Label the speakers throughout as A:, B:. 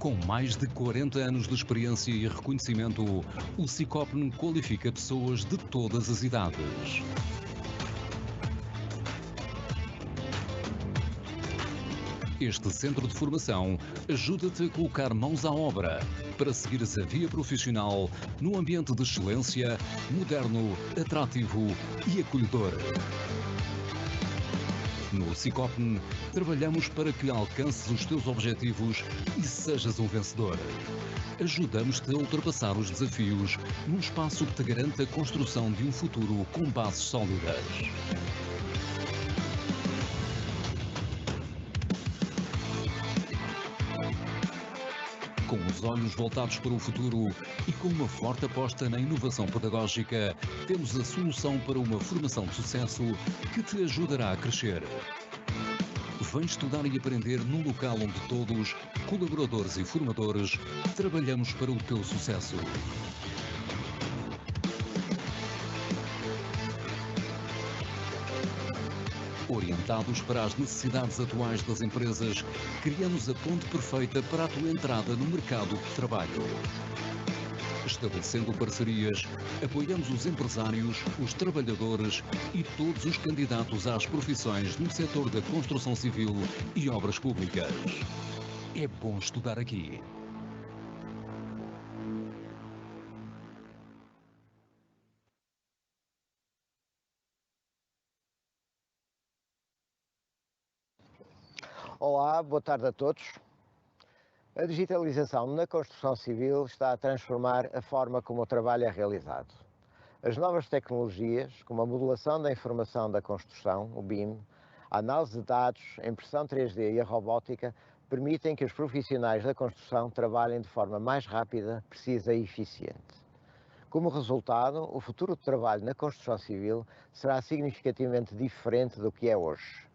A: Com mais de 40 anos de experiência e reconhecimento, o Sicopn qualifica pessoas de todas as idades. Este centro de formação ajuda-te a colocar mãos à obra para seguires a via profissional num ambiente de excelência, moderno, atrativo e acolhedor. No Sicopn, trabalhamos para que alcances os teus objetivos e sejas um vencedor. Ajudamos-te a ultrapassar os desafios num espaço que te garanta a construção de um futuro com bases sólidas. Com os olhos voltados para o futuro e com uma forte aposta na inovação pedagógica, temos a solução para uma formação de sucesso que te ajudará a crescer. Vem estudar e aprender num local onde todos, colaboradores e formadores, trabalhamos para o teu sucesso. Orientados para as necessidades atuais das empresas, criamos a ponte perfeita para a tua entrada no mercado de trabalho. Estabelecendo parcerias, apoiamos os empresários, os trabalhadores e todos os candidatos às profissões no setor da construção civil e obras públicas. É bom estudar aqui.
B: Olá, boa tarde a todos. A digitalização na construção civil está a transformar a forma como o trabalho é realizado. As novas tecnologias, como a modelação da informação da construção, o BIM, a análise de dados, a impressão 3D e a robótica, permitem que os profissionais da construção trabalhem de forma mais rápida, precisa e eficiente. Como resultado, o futuro do trabalho na construção civil será significativamente diferente do que é hoje.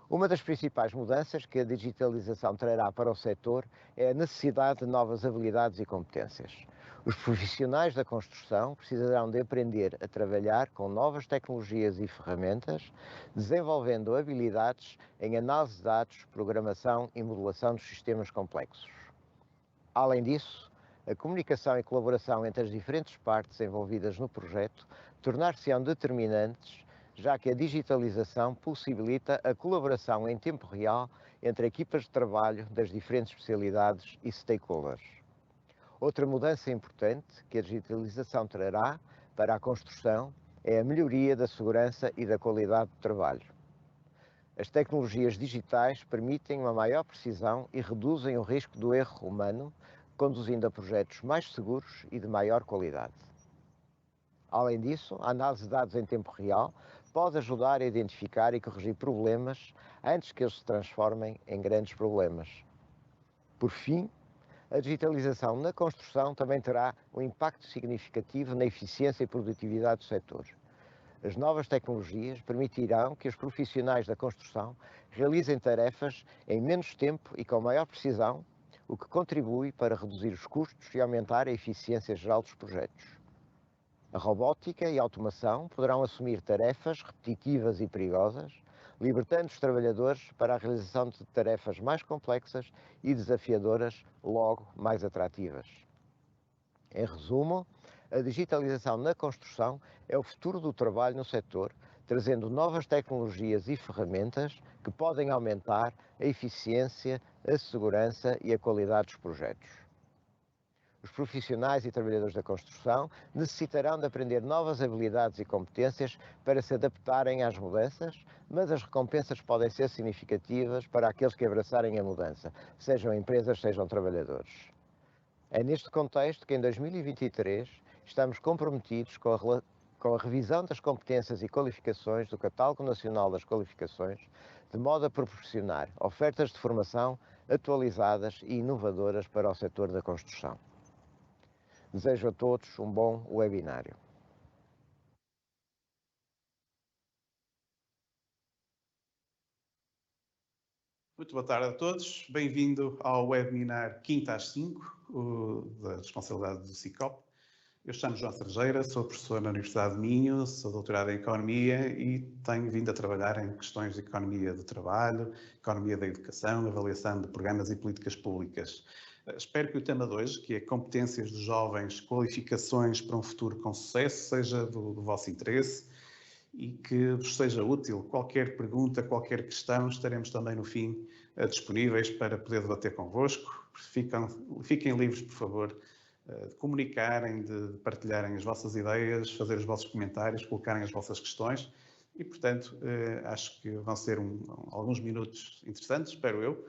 B: Uma das principais mudanças que a digitalização trará para o setor é a necessidade de novas habilidades e competências. Os profissionais da construção precisarão de aprender a trabalhar com novas tecnologias e ferramentas, desenvolvendo habilidades em análise de dados, programação e modelação dos sistemas complexos. Além disso, a comunicação e colaboração entre as diferentes partes envolvidas no projeto tornar-se-ão determinantes, já que a digitalização possibilita a colaboração em tempo real entre equipas de trabalho das diferentes especialidades e stakeholders. Outra mudança importante que a digitalização trará para a construção é a melhoria da segurança e da qualidade do trabalho. As tecnologias digitais permitem uma maior precisão e reduzem o risco do erro humano, conduzindo a projetos mais seguros e de maior qualidade. Além disso, a análise de dados em tempo real pode ajudar a identificar e corrigir problemas antes que eles se transformem em grandes problemas. Por fim, a digitalização na construção também terá um impacto significativo na eficiência e produtividade do setor. As novas tecnologias permitirão que os profissionais da construção realizem tarefas em menos tempo e com maior precisão, o que contribui para reduzir os custos e aumentar a eficiência geral dos projetos. A robótica e a automação poderão assumir tarefas repetitivas e perigosas, libertando os trabalhadores para a realização de tarefas mais complexas e desafiadoras, logo mais atrativas. Em resumo, a digitalização na construção é o futuro do trabalho no setor, trazendo novas tecnologias e ferramentas que podem aumentar a eficiência, a segurança e a qualidade dos projetos. Os profissionais e trabalhadores da construção necessitarão de aprender novas habilidades e competências para se adaptarem às mudanças, mas as recompensas podem ser significativas para aqueles que abraçarem a mudança, sejam empresas, sejam trabalhadores. É neste contexto que em 2023 estamos comprometidos com a revisão das competências e qualificações do Catálogo Nacional das Qualificações, de modo a proporcionar ofertas de formação atualizadas e inovadoras para o setor da construção. Desejo a todos um bom webinário.
C: Muito boa tarde a todos. Bem-vindo ao webinar Quinta às 5, da responsabilidade do Sicop. Eu chamo João Sergeira, sou professor na Universidade de Minho, sou doutorado em Economia e tenho vindo a trabalhar em questões de economia do trabalho, economia da educação, avaliação de programas e políticas públicas. Espero que o tema de hoje, que é competências dos jovens, qualificações para um futuro com sucesso, seja do vosso interesse e que vos seja útil. Qualquer pergunta, qualquer questão, estaremos também no fim disponíveis para poder debater convosco. Fiquem livres, por favor, de comunicarem, de partilharem as vossas ideias, fazer os vossos comentários, colocarem as vossas questões e, portanto, acho que vão ser alguns minutos interessantes, espero eu.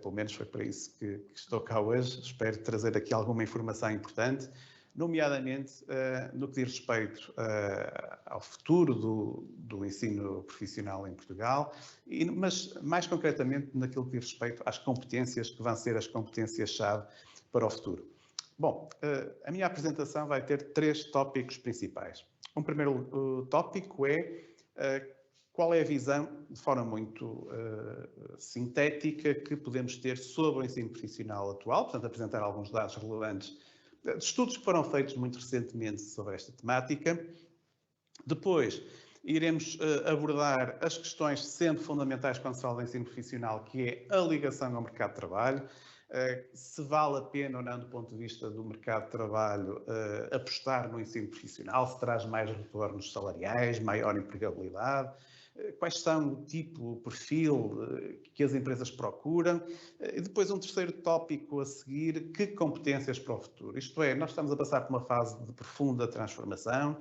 C: Pelo menos foi para isso que estou cá hoje. Espero trazer aqui alguma informação importante, nomeadamente no que diz respeito ao futuro do ensino profissional em Portugal, mas mais concretamente naquilo que diz respeito às competências que vão ser as competências-chave para o futuro. Bom, a minha apresentação vai ter 3 tópicos principais. Um primeiro tópico é qual é a visão, de forma muito sintética, que podemos ter sobre o ensino profissional atual, portanto, apresentar alguns dados relevantes de estudos que foram feitos muito recentemente sobre esta temática. Depois, iremos abordar as questões sempre fundamentais quando se fala de ensino profissional, que é a ligação ao mercado de trabalho, se vale a pena ou não, do ponto de vista do mercado de trabalho, apostar no ensino profissional, se traz mais retornos salariais, maior empregabilidade, quais são o tipo, o perfil que as empresas procuram. E depois um terceiro tópico a seguir, que competências para o futuro. Isto é, nós estamos a passar por uma fase de profunda transformação,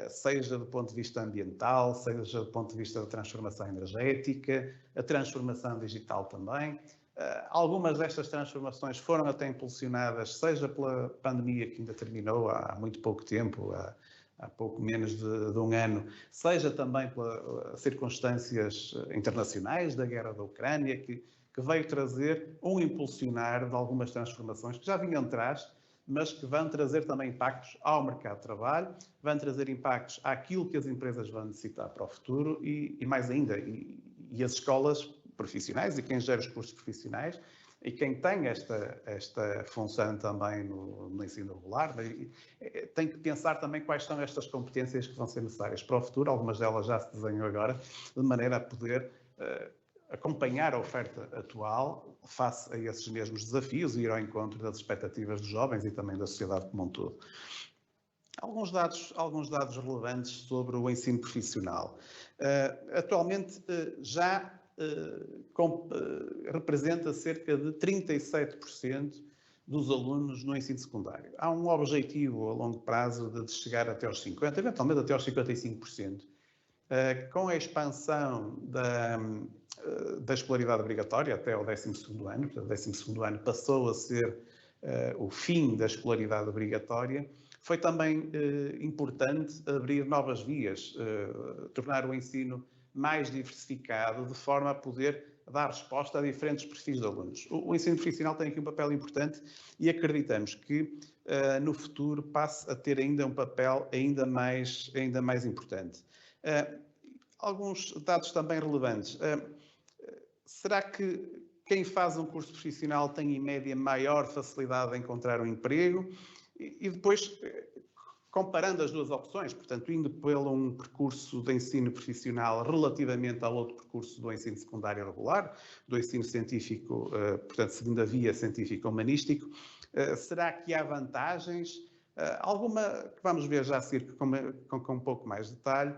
C: seja do ponto de vista ambiental, seja do ponto de vista da transformação energética, a transformação digital também. Algumas destas transformações foram até impulsionadas, seja pela pandemia que ainda terminou há muito pouco tempo, há pouco menos de um ano, seja também pelas circunstâncias internacionais da guerra da Ucrânia, que veio trazer impulsionar de algumas transformações que já vinham atrás, mas que vão trazer também impactos ao mercado de trabalho, vão trazer impactos àquilo que as empresas vão necessitar para o futuro e mais ainda, e as escolas profissionais e quem gera os cursos profissionais e quem tem esta função também no ensino regular, tem que pensar também quais são estas competências que vão ser necessárias para o futuro. Algumas delas já se desenham agora, de maneira a poder acompanhar a oferta atual face a esses mesmos desafios e ir ao encontro das expectativas dos jovens e também da sociedade como um todo. Alguns dados relevantes sobre o ensino profissional. Atualmente já representa cerca de 37% dos alunos no ensino secundário. Há um objetivo a longo prazo de chegar até aos 50%, eventualmente até aos 55%. Com a expansão da escolaridade obrigatória até ao 12º ano, portanto, o 12º ano passou a ser o fim da escolaridade obrigatória, foi também importante abrir novas vias, tornar o ensino mais diversificado, de forma a poder dar resposta a diferentes perfis de alunos. O ensino profissional tem aqui um papel importante e acreditamos que no futuro passe a ter ainda um papel ainda mais importante. Alguns dados também relevantes. Será que quem faz um curso profissional tem, em média, maior facilidade de encontrar um emprego? E depois, comparando as duas opções, portanto, indo pelo um percurso de ensino profissional relativamente ao outro percurso do ensino secundário regular, do ensino científico, portanto, seguindo a via científico-humanístico, será que há vantagens? Alguma que vamos ver já a seguir com um pouco mais de detalhe.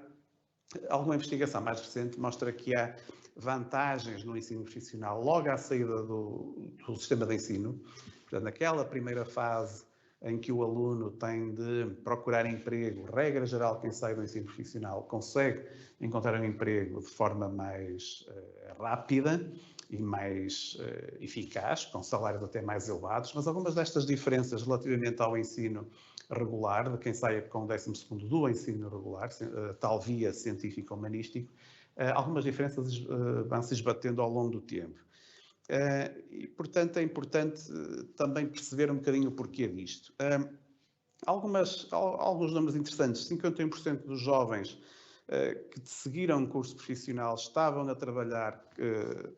C: Alguma investigação mais recente mostra que há vantagens no ensino profissional logo à saída do sistema de ensino. Portanto, naquela primeira fase em que o aluno tem de procurar emprego, regra geral, quem sai do ensino profissional consegue encontrar um emprego de forma mais rápida e mais eficaz, com salários até mais elevados, mas algumas destas diferenças relativamente ao ensino regular, de quem sai com o 12º do ensino regular, tal via científico-humanístico, algumas diferenças vão se esbatendo ao longo do tempo. E, portanto, é importante também perceber um bocadinho o porquê disto. Alguns números interessantes. 51% dos jovens que seguiram um curso profissional estavam a trabalhar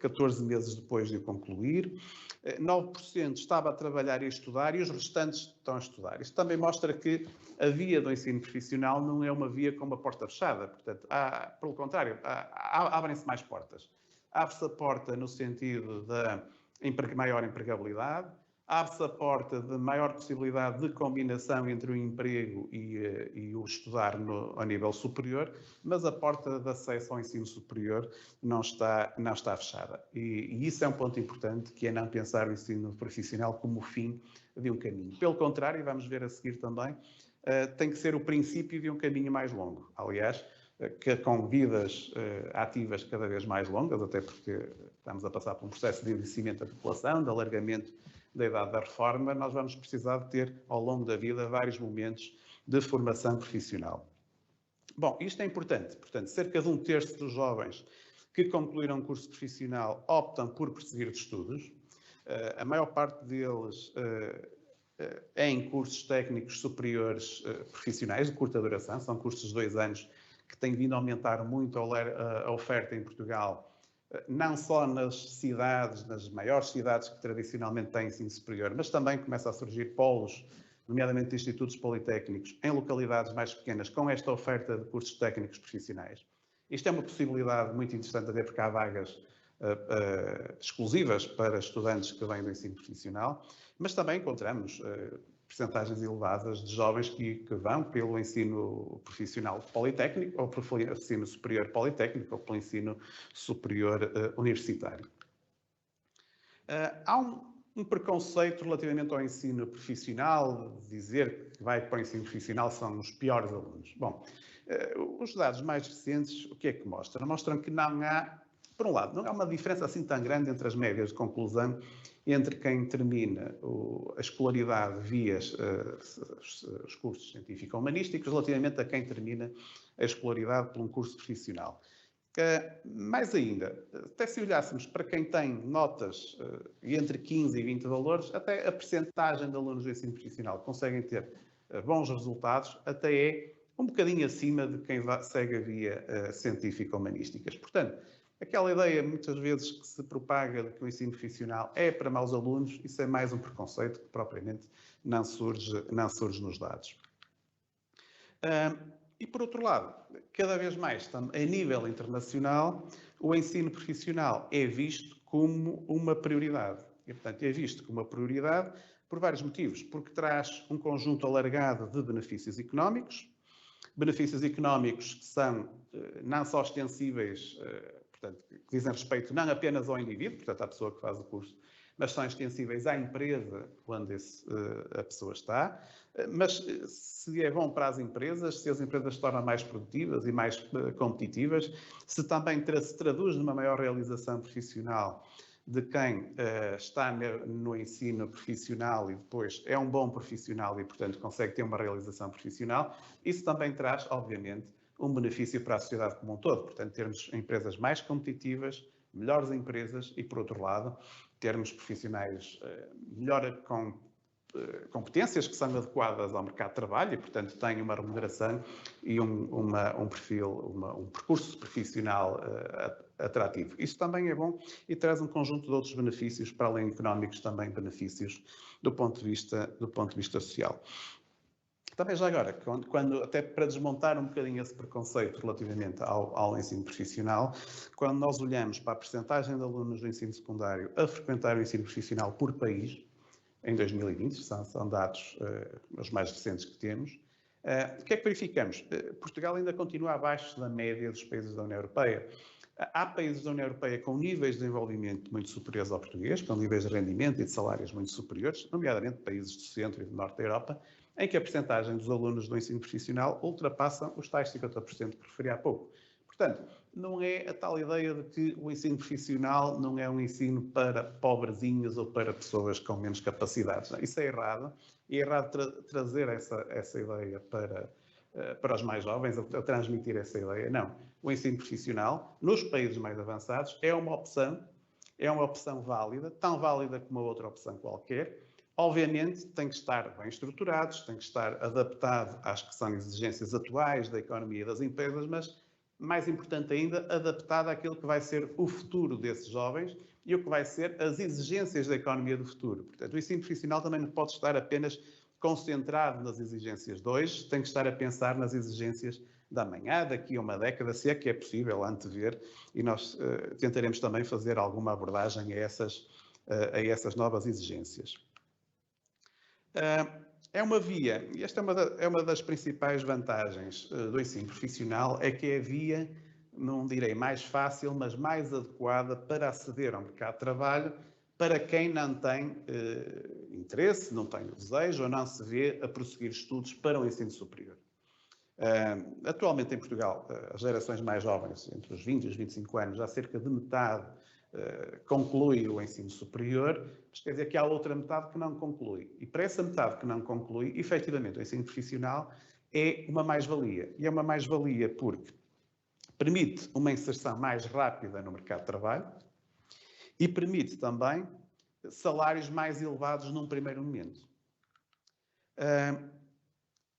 C: 14 meses depois de o concluir. 9% estava a trabalhar e a estudar e os restantes estão a estudar. Isto também mostra que a via do ensino profissional não é uma via com uma porta fechada. Portanto, pelo contrário, abrem-se mais portas. Abre-se a porta no sentido da maior empregabilidade, abre-se a porta de maior possibilidade de combinação entre o emprego e o estudar ao nível superior, mas a porta de acesso ao ensino superior não está fechada. E isso é um ponto importante, que é não pensar o ensino profissional como o fim de um caminho. Pelo contrário, e vamos ver a seguir também, tem que ser o princípio de um caminho mais longo. Aliás, que com vidas ativas cada vez mais longas, até porque estamos a passar por um processo de envelhecimento da população, de alargamento da idade da reforma, nós vamos precisar de ter, ao longo da vida, vários momentos de formação profissional. Bom, isto é importante. Portanto, cerca de 1/3 dos jovens que concluíram um curso profissional optam por prosseguir de estudos. A maior parte deles em cursos técnicos superiores profissionais, de curta duração, são cursos de 2 anos, que têm vindo a aumentar muito a oferta em Portugal, não só nas cidades, nas maiores cidades que tradicionalmente têm ensino superior, mas também começa a surgir polos, nomeadamente institutos politécnicos, em localidades mais pequenas, com esta oferta de cursos técnicos profissionais. Isto é uma possibilidade muito interessante, até porque há vagas exclusivas para estudantes que vêm do ensino profissional, mas também encontramos percentagens elevadas de jovens que vão pelo ensino profissional politécnico, ou pelo ensino superior politécnico, ou pelo ensino superior universitário. Há um preconceito relativamente ao ensino profissional, dizer que vai para o ensino profissional são os piores alunos. Bom, os dados mais recentes, o que é que mostram? Mostram que não há, por um lado, não há uma diferença assim tão grande entre as médias de conclusão entre quem termina a escolaridade via os cursos científico-humanísticos relativamente a quem termina a escolaridade por um curso profissional. Mais ainda, até se olhássemos para quem tem notas entre 15 e 20 valores, até a percentagem de alunos do ensino profissional que conseguem ter bons resultados até é um bocadinho acima de quem segue a via científico-humanísticas. Portanto, aquela ideia, muitas vezes, que se propaga de que o ensino profissional é para maus alunos, isso é mais um preconceito que propriamente não surge nos dados. E, por outro lado, cada vez mais, a nível internacional, o ensino profissional é visto como uma prioridade. E, portanto, é visto como uma prioridade por vários motivos. Porque traz um conjunto alargado de benefícios económicos que são não só extensíveis, portanto, que dizem respeito não apenas ao indivíduo, portanto, à pessoa que faz o curso, mas são extensíveis à empresa onde a pessoa está. Mas se é bom para as empresas, se as empresas se tornam mais produtivas e mais competitivas, se também se traduz numa maior realização profissional de quem está no ensino profissional e depois é um bom profissional e, portanto, consegue ter uma realização profissional, isso também traz, obviamente, um benefício para a sociedade como um todo. Portanto, termos empresas mais competitivas, melhores empresas e, por outro lado, termos profissionais melhor com competências que são adequadas ao mercado de trabalho e, portanto, têm uma remuneração e um percurso profissional atrativo. Isso também é bom e traz um conjunto de outros benefícios, para além económicos, também benefícios do ponto de vista social. Também já agora, até para desmontar um bocadinho esse preconceito relativamente ao ensino profissional, quando nós olhamos para a percentagem de alunos do ensino secundário a frequentar o ensino profissional por país, em 2020, são dados os mais recentes que temos, o que é que verificamos? Portugal ainda continua abaixo da média dos países da União Europeia. Há países da União Europeia com níveis de desenvolvimento muito superiores ao português, com níveis de rendimento e de salários muito superiores, nomeadamente países do centro e do norte da Europa, em que a percentagem dos alunos do ensino profissional ultrapassam os tais 50% que referi há pouco. Portanto, não é a tal ideia de que o ensino profissional não é um ensino para pobrezinhos ou para pessoas com menos capacidades. Não, isso é errado. E é errado trazer essa ideia para os mais jovens, a transmitir essa ideia. Não. O ensino profissional, nos países mais avançados, é uma opção válida, tão válida como uma outra opção qualquer. Obviamente, tem que estar bem estruturados, tem que estar adaptado às que são exigências atuais da economia e das empresas, mas, mais importante ainda, adaptado àquilo que vai ser o futuro desses jovens e o que vai ser as exigências da economia do futuro. Portanto, o ensino profissional também não pode estar apenas concentrado nas exigências de hoje, tem que estar a pensar nas exigências da amanhã, daqui a uma década, se é que é possível antever, e nós tentaremos também fazer alguma abordagem a essas novas exigências. É uma via, e esta é uma das principais vantagens do ensino profissional, é que é a via, não direi mais fácil, mas mais adequada para aceder ao mercado de trabalho para quem não tem interesse, não tem o desejo ou não se vê a prosseguir estudos para o ensino superior. Atualmente em Portugal, as gerações mais jovens, entre os 20 e os 25 anos, já cerca de metade conclui o ensino superior, mas quer dizer que há outra metade que não conclui. E para essa metade que não conclui, efetivamente, o ensino profissional é uma mais-valia. E é uma mais-valia porque permite uma inserção mais rápida no mercado de trabalho e permite também salários mais elevados num primeiro momento.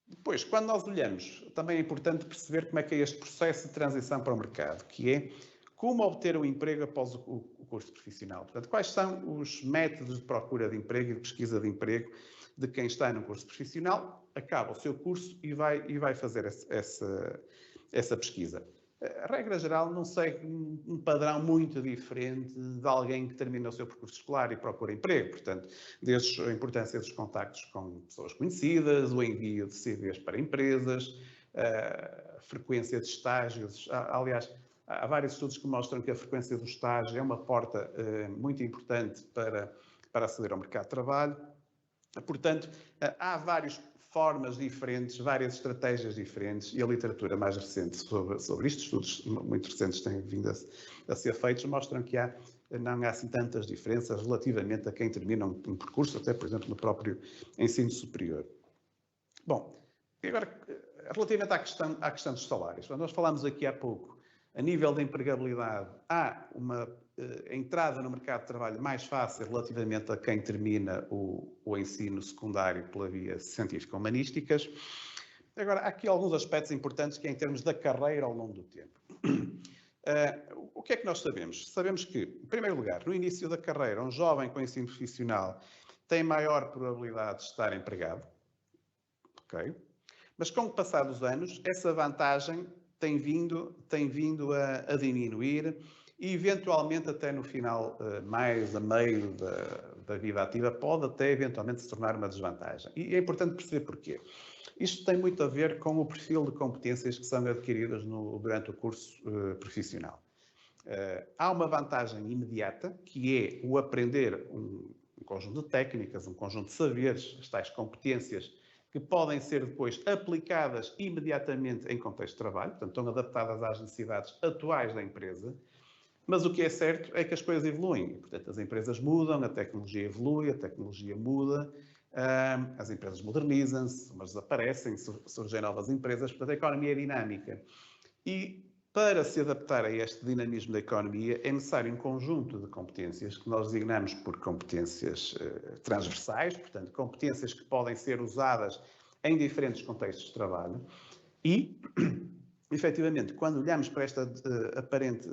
C: Depois, quando nós olhamos, também é importante perceber como é que é este processo de transição para o mercado, que é como obter o emprego após o curso profissional. Portanto, quais são os métodos de procura de emprego e de pesquisa de emprego de quem está no curso profissional, acaba o seu curso e vai fazer essa pesquisa. A regra geral não segue um padrão muito diferente de alguém que termina o seu percurso escolar e procura emprego. Portanto, desde a importância dos contactos com pessoas conhecidas, o envio de CVs para empresas, a frequência de estágios. Aliás, há vários estudos que mostram que a frequência do estágio é uma porta muito importante para aceder ao mercado de trabalho. Portanto, há várias formas diferentes, várias estratégias diferentes e a literatura mais recente sobre isto, estudos muito recentes têm vindo a ser feitos, mostram que não há assim tantas diferenças relativamente a quem termina um percurso, até por exemplo no próprio ensino superior. Bom, e agora relativamente à questão dos salários, nós falámos aqui há pouco, a nível da empregabilidade, há uma entrada no mercado de trabalho mais fácil relativamente a quem termina o ensino secundário pela via científico-humanísticas. Agora, há aqui alguns aspectos importantes que é em termos da carreira ao longo do tempo. O que é que nós sabemos? Sabemos que, em primeiro lugar, no início da carreira, um jovem com ensino profissional tem maior probabilidade de estar empregado. Ok? Mas com o passar dos anos, essa vantagem tem vindo a diminuir e, eventualmente, até no final, mais a meio da vida ativa, pode até, eventualmente, se tornar uma desvantagem. E é importante perceber porquê. Isto tem muito a ver com o perfil de competências que são adquiridas durante o curso profissional. Há uma vantagem imediata, que é o aprender um conjunto de técnicas, um conjunto de saberes, as tais competências, que podem ser depois aplicadas imediatamente em contexto de trabalho, portanto, estão adaptadas às necessidades atuais da empresa, mas o que é certo é que as coisas evoluem. Portanto, as empresas mudam, a tecnologia evolui, a tecnologia muda, as empresas modernizam-se, umas desaparecem, surgem novas empresas, portanto, a economia é dinâmica. E para se adaptar a este dinamismo da economia, é necessário um conjunto de competências que nós designamos por competências transversais, portanto, competências que podem ser usadas em diferentes contextos de trabalho e, efetivamente, quando olhamos para esta aparente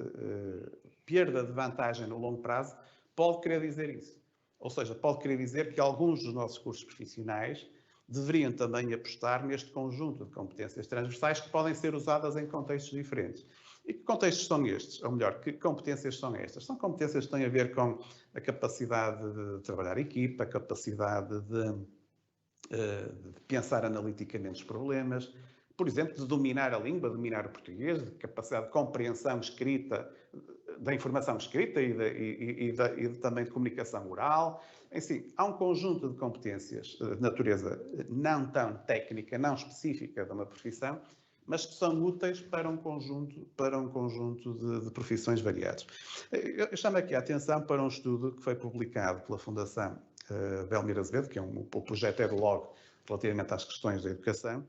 C: perda de vantagem no longo prazo, pode querer dizer isso. Ou seja, pode querer dizer que alguns dos nossos cursos profissionais deveriam também apostar neste conjunto de competências transversais que podem ser usadas em contextos diferentes. E que contextos são estes? Ou melhor, que competências são estas? São competências que têm a ver com a capacidade de trabalhar em equipa, a capacidade de pensar analiticamente os problemas, por exemplo, de dominar a língua, dominar o português, de capacidade de compreensão escrita, da informação escrita e também de comunicação oral. Enfim, há um conjunto de competências de natureza não tão técnica, não específica de uma profissão, mas que são úteis para um conjunto de profissões variadas. Eu chamo aqui a atenção para um estudo que foi publicado pela Fundação Belmiro Azevedo, que é o projeto EduLog relativamente às questões da educação,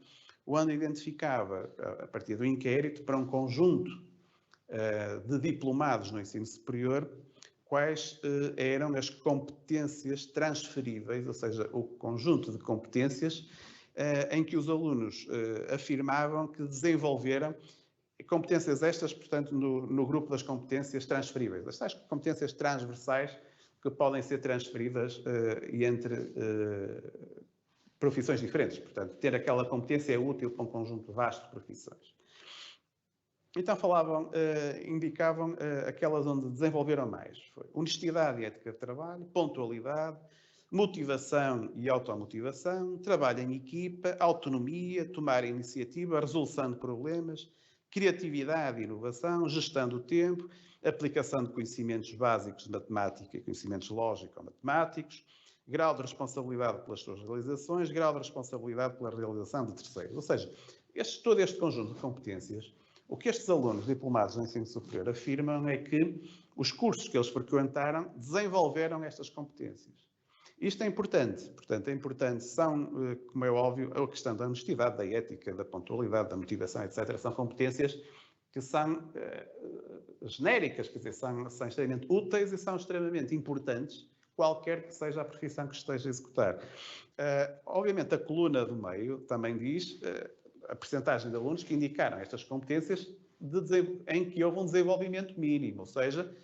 C: onde identificava, a partir do inquérito, para um conjunto de diplomados no ensino superior, quais eram as competências transferíveis, ou seja, o conjunto de competências em que os alunos afirmavam que desenvolveram competências estas, portanto, no grupo das competências transferíveis. As tais competências transversais que podem ser transferidas entre profissões diferentes. Portanto, ter aquela competência é útil para um conjunto vasto de profissões. Então indicavam aquelas onde desenvolveram mais. Foi honestidade e ética de trabalho, pontualidade, motivação e automotivação, trabalho em equipa, autonomia, tomar iniciativa, resolução de problemas, criatividade e inovação, gestão do tempo, aplicação de conhecimentos básicos de matemática e conhecimentos lógico-matemáticos, grau de responsabilidade pelas suas realizações, grau de responsabilidade pela realização de terceiros. Ou seja, todo este conjunto de competências, o que estes alunos diplomados no ensino superior afirmam é que os cursos que eles frequentaram desenvolveram estas competências. Isto é importante, portanto, são, como é óbvio, a questão da honestidade, da ética, da pontualidade, da motivação, etc. São competências que são genéricas, quer dizer, são extremamente úteis e são extremamente importantes, qualquer que seja a profissão que esteja a executar. Obviamente, a coluna do meio também diz a percentagem de alunos que indicaram estas competências em que houve um desenvolvimento mínimo, ou seja,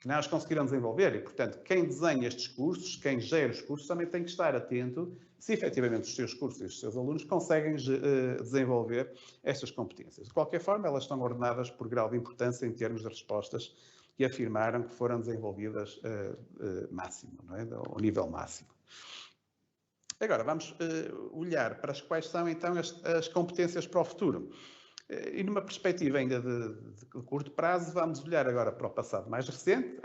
C: que não as conseguiram desenvolver e, portanto, quem desenha estes cursos, quem gera os cursos, também tem que estar atento se efetivamente os seus cursos e os seus alunos conseguem desenvolver estas competências. De qualquer forma, elas estão ordenadas por grau de importância em termos de respostas que afirmaram que foram desenvolvidas máximo, não é? Ao nível máximo. Agora, vamos olhar para quais são, então, as competências para o futuro. E numa perspectiva ainda de curto prazo, vamos olhar agora para o passado mais recente,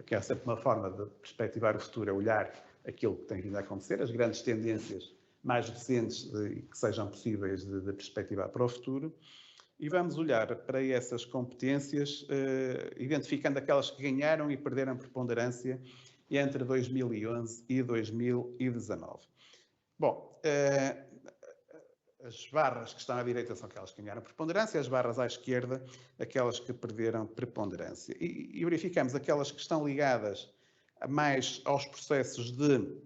C: que é sempre uma forma de perspectivar o futuro, é olhar aquilo que tem vindo a acontecer, as grandes tendências mais recentes e que sejam possíveis de perspectivar para o futuro. E vamos olhar para essas competências, identificando aquelas que ganharam e perderam preponderância entre 2011 e 2019. Bom, as barras que estão à direita são aquelas que ganharam preponderância, as barras à esquerda, aquelas que perderam preponderância. E verificamos aquelas que estão ligadas mais aos processos de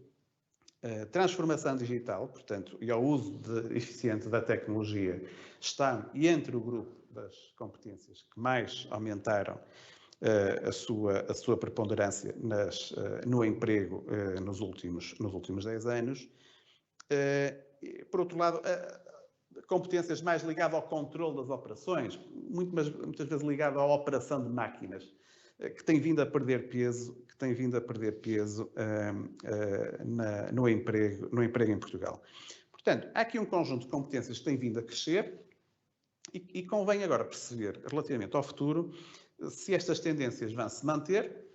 C: transformação digital, portanto, e ao uso eficiente da tecnologia, estão entre o grupo das competências que mais aumentaram a sua preponderância no emprego nos últimos 10 anos. Por outro lado, competências mais ligadas ao controle das operações, muitas vezes ligado à operação de máquinas, que tem vindo a perder peso, no emprego em Portugal. Portanto, há aqui um conjunto de competências que tem vindo a crescer e convém agora perceber, relativamente ao futuro, se estas tendências vão se manter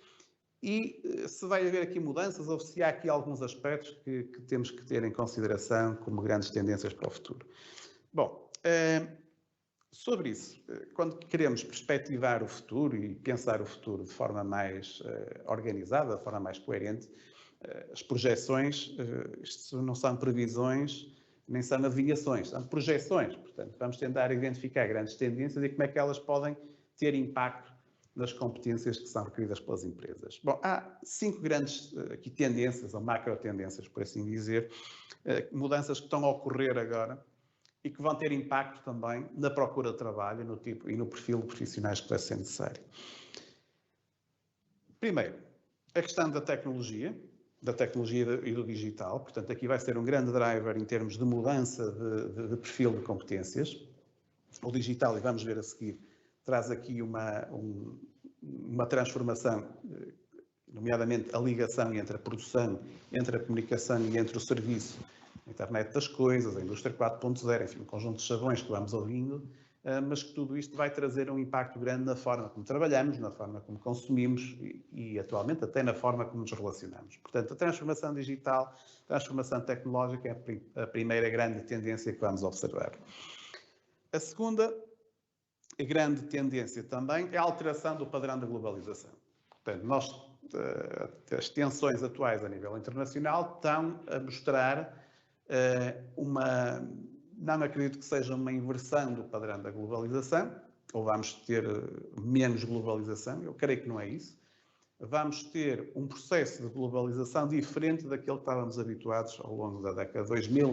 C: e se vai haver aqui mudanças ou se há aqui alguns aspectos que temos que ter em consideração como grandes tendências para o futuro. Bom, sobre isso, quando queremos perspectivar o futuro e pensar o futuro de forma mais organizada, de forma mais coerente, as projeções, isto não são previsões, nem são adivinhações, são projeções. Portanto, vamos tentar identificar grandes tendências e como é que elas podem ter impacto nas competências que são requeridas pelas empresas. Bom, há 5 grandes aqui tendências, ou macro-tendências, por assim dizer, mudanças que estão a ocorrer agora e que vão ter impacto também na procura de trabalho, no tipo e no perfil de profissionais que vai ser necessário. Primeiro, a questão da tecnologia e do digital. Portanto, aqui vai ser um grande driver em termos de mudança de perfil de competências. O digital, e vamos ver a seguir, traz aqui uma transformação, nomeadamente a ligação entre a produção, entre a comunicação e entre o serviço, a internet das coisas, a indústria 4.0, enfim, um conjunto de chavões que vamos ouvindo, mas que tudo isto vai trazer um impacto grande na forma como trabalhamos, na forma como consumimos e atualmente até na forma como nos relacionamos. Portanto, a transformação digital, a transformação tecnológica é a primeira grande tendência que vamos observar. A segunda grande tendência também é a alteração do padrão da globalização. Portanto, as tensões atuais a nível internacional estão a mostrar não acredito que seja uma inversão do padrão da globalização, ou vamos ter menos globalização, eu creio que não é isso. Vamos ter um processo de globalização diferente daquele que estávamos habituados ao longo da década de 2000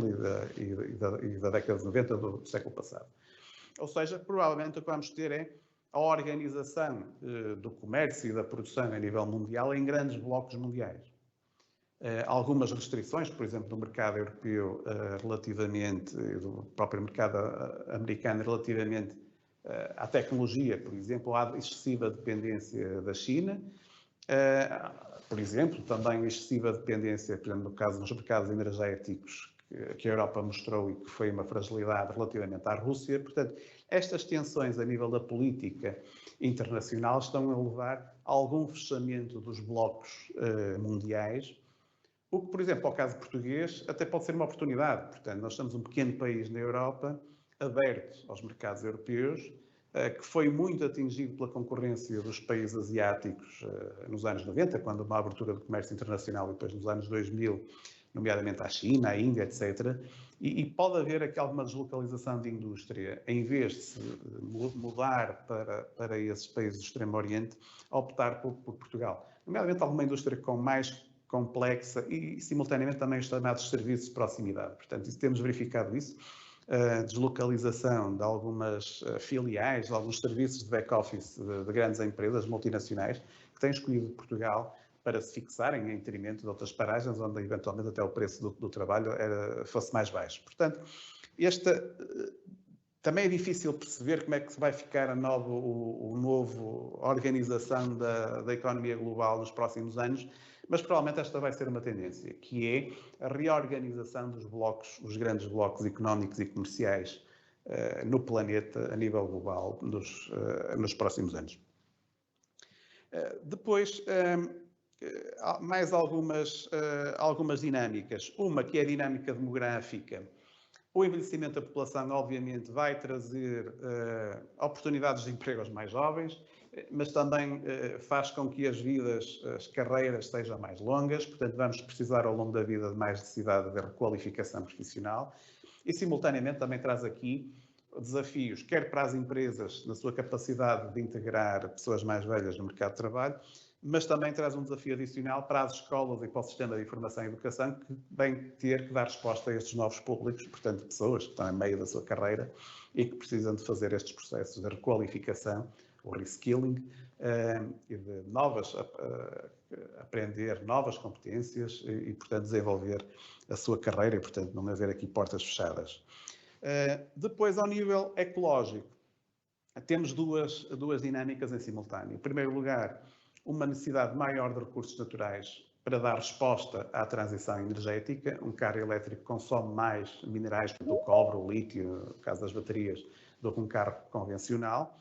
C: e da década de 90 do século passado. Ou seja, provavelmente o que vamos ter é a organização do comércio e da produção a nível mundial em grandes blocos mundiais. Algumas restrições, por exemplo, do mercado europeu relativamente, do próprio mercado americano relativamente à tecnologia, por exemplo, à excessiva dependência da China, por exemplo, também a excessiva dependência, por exemplo, no caso dos mercados energéticos, que a Europa mostrou e que foi uma fragilidade relativamente à Rússia. Portanto, estas tensões a nível da política internacional estão a levar a algum fechamento dos blocos mundiais, o que, por exemplo, ao caso português, até pode ser uma oportunidade. Portanto, nós somos um pequeno país na Europa, aberto aos mercados europeus, que foi muito atingido pela concorrência dos países asiáticos nos anos 90, quando uma abertura do comércio internacional, e depois nos anos 2000, nomeadamente à China, à Índia, etc. E pode haver aqui alguma deslocalização de indústria, em vez de se mudar para esses países do Extremo Oriente, optar por Portugal. Nomeadamente alguma indústria com mais complexa e, simultaneamente, também os chamados serviços de proximidade. Portanto, temos verificado isso. Deslocalização de algumas filiais, de alguns serviços de back-office de grandes empresas multinacionais que têm escolhido Portugal para se fixarem em detrimento de outras paragens, onde eventualmente até o preço do trabalho fosse mais baixo. Portanto, também é difícil perceber como é que vai ficar a nova organização da economia global nos próximos anos, mas provavelmente esta vai ser uma tendência, que é a reorganização dos blocos, os grandes blocos económicos e comerciais no planeta, a nível global, nos próximos anos. Depois, mais algumas dinâmicas. Uma que é a dinâmica demográfica. O envelhecimento da população, obviamente, vai trazer oportunidades de emprego aos mais jovens, mas também faz com que as carreiras sejam mais longas, portanto vamos precisar ao longo da vida de mais necessidade de requalificação profissional e, simultaneamente, também traz aqui desafios, quer para as empresas, na sua capacidade de integrar pessoas mais velhas no mercado de trabalho, mas também traz um desafio adicional para as escolas e para o sistema de informação e educação, que vem ter que dar resposta a estes novos públicos, portanto, pessoas que estão em meio da sua carreira e que precisam de fazer estes processos de requalificação, o reskilling, e de aprender novas competências e, portanto, desenvolver a sua carreira e, portanto, não haver aqui portas fechadas. Depois, ao nível ecológico, temos duas dinâmicas em simultâneo. Em primeiro lugar, uma necessidade maior de recursos naturais para dar resposta à transição energética. Um carro elétrico consome mais minerais, como o cobre, o lítio, no caso das baterias, do que um carro convencional.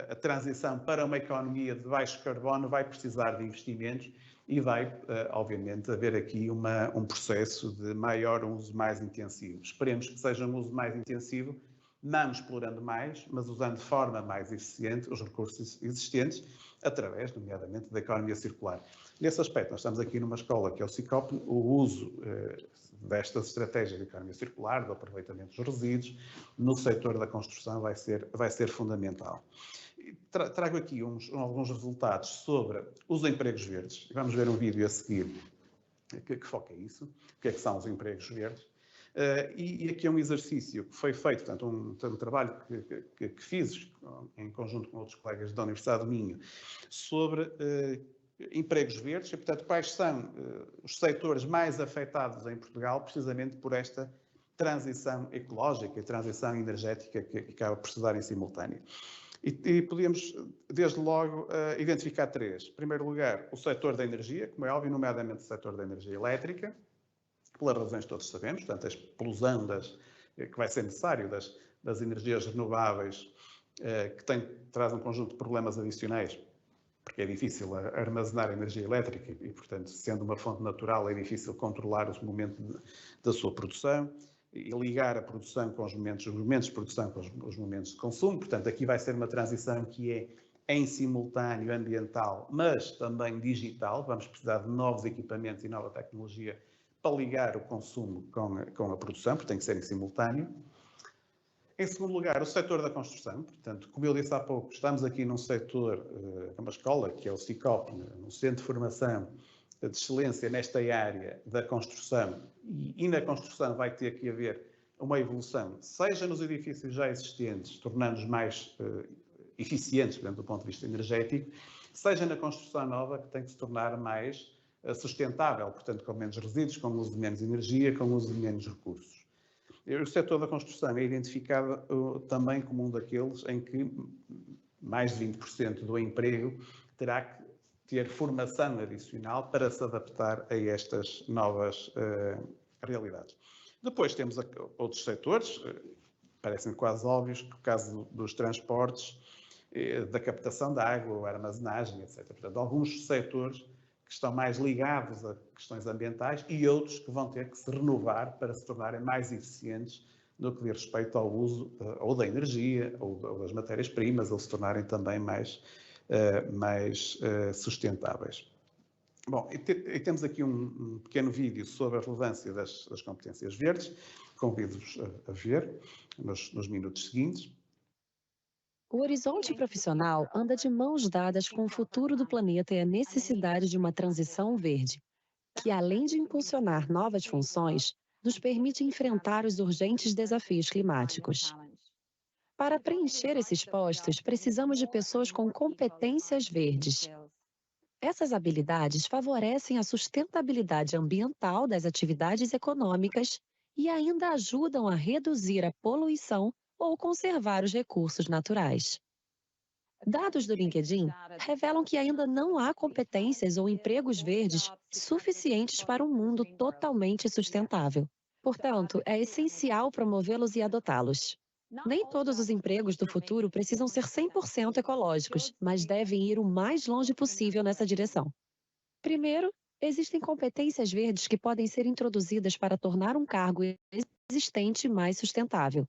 C: A transição para uma economia de baixo carbono vai precisar de investimentos e vai, obviamente, haver aqui um processo de maior uso mais intensivo. Esperemos que seja um uso mais intensivo, não explorando mais, mas usando de forma mais eficiente os recursos existentes, através, nomeadamente, da economia circular. Nesse aspecto, nós estamos aqui numa escola que é o CICOP, o uso destas estratégias de economia circular, do aproveitamento dos resíduos, no setor da construção vai ser fundamental. Trago aqui alguns resultados sobre os empregos verdes. Vamos ver um vídeo a seguir que foca isso, o que é que são os empregos verdes. E aqui é um exercício que foi feito, portanto, um trabalho que fiz em conjunto com outros colegas da Universidade do Minho, sobre empregos verdes, e, portanto, quais são os setores mais afetados em Portugal, precisamente por esta transição ecológica e transição energética que acaba por se dar em simultâneo. E podíamos, desde logo, identificar três. Em primeiro lugar, o setor da energia, como é óbvio, nomeadamente o setor da energia elétrica, pelas razões que todos sabemos, portanto, a explosão que vai ser necessário das energias renováveis, que traz um conjunto de problemas adicionais, porque é difícil armazenar energia elétrica e, portanto, sendo uma fonte natural, é difícil controlar os momentos da sua produção e ligar a produção com os momentos de produção com os momentos de consumo. Portanto, aqui vai ser uma transição que é em simultâneo ambiental, mas também digital. Vamos precisar de novos equipamentos e nova tecnologia para ligar o consumo com a produção, porque tem que ser em simultâneo. Em segundo lugar, o setor da construção. Portanto, como eu disse há pouco, estamos aqui num setor, uma escola, que é o CICOP, um centro de formação de excelência nesta área da construção, e na construção vai ter que haver uma evolução, seja nos edifícios já existentes, tornando-os mais eficientes, portanto, do ponto de vista energético, seja na construção nova, que tem que se tornar mais sustentável, portanto, com menos resíduos, com o uso de menos energia, com o uso de menos recursos. O setor da construção é identificado também como um daqueles em que mais de 20% do emprego terá que ter formação adicional para se adaptar a estas novas realidades. Depois temos outros setores, parecem quase óbvios, que o caso dos transportes, da captação de água, armazenagem, etc. Portanto, alguns setores que estão mais ligados a questões ambientais e outros que vão ter que se renovar para se tornarem mais eficientes no que diz respeito ao uso ou da energia ou das matérias-primas, ou se tornarem também mais sustentáveis. Bom, e temos aqui um pequeno vídeo sobre a relevância das competências verdes. Convido-vos a ver nos minutos seguintes.
D: O horizonte profissional anda de mãos dadas com o futuro do planeta e a necessidade de uma transição verde, que, além de impulsionar novas funções, nos permite enfrentar os urgentes desafios climáticos. Para preencher esses postos, precisamos de pessoas com competências verdes. Essas habilidades favorecem a sustentabilidade ambiental das atividades econômicas e ainda ajudam a reduzir a poluição ou conservar os recursos naturais. Dados do LinkedIn revelam que ainda não há competências ou empregos verdes suficientes para um mundo totalmente sustentável. Portanto, é essencial promovê-los e adotá-los. Nem todos os empregos do futuro precisam ser 100% ecológicos, mas devem ir o mais longe possível nessa direção. Primeiro, existem competências verdes que podem ser introduzidas para tornar um cargo existente mais sustentável.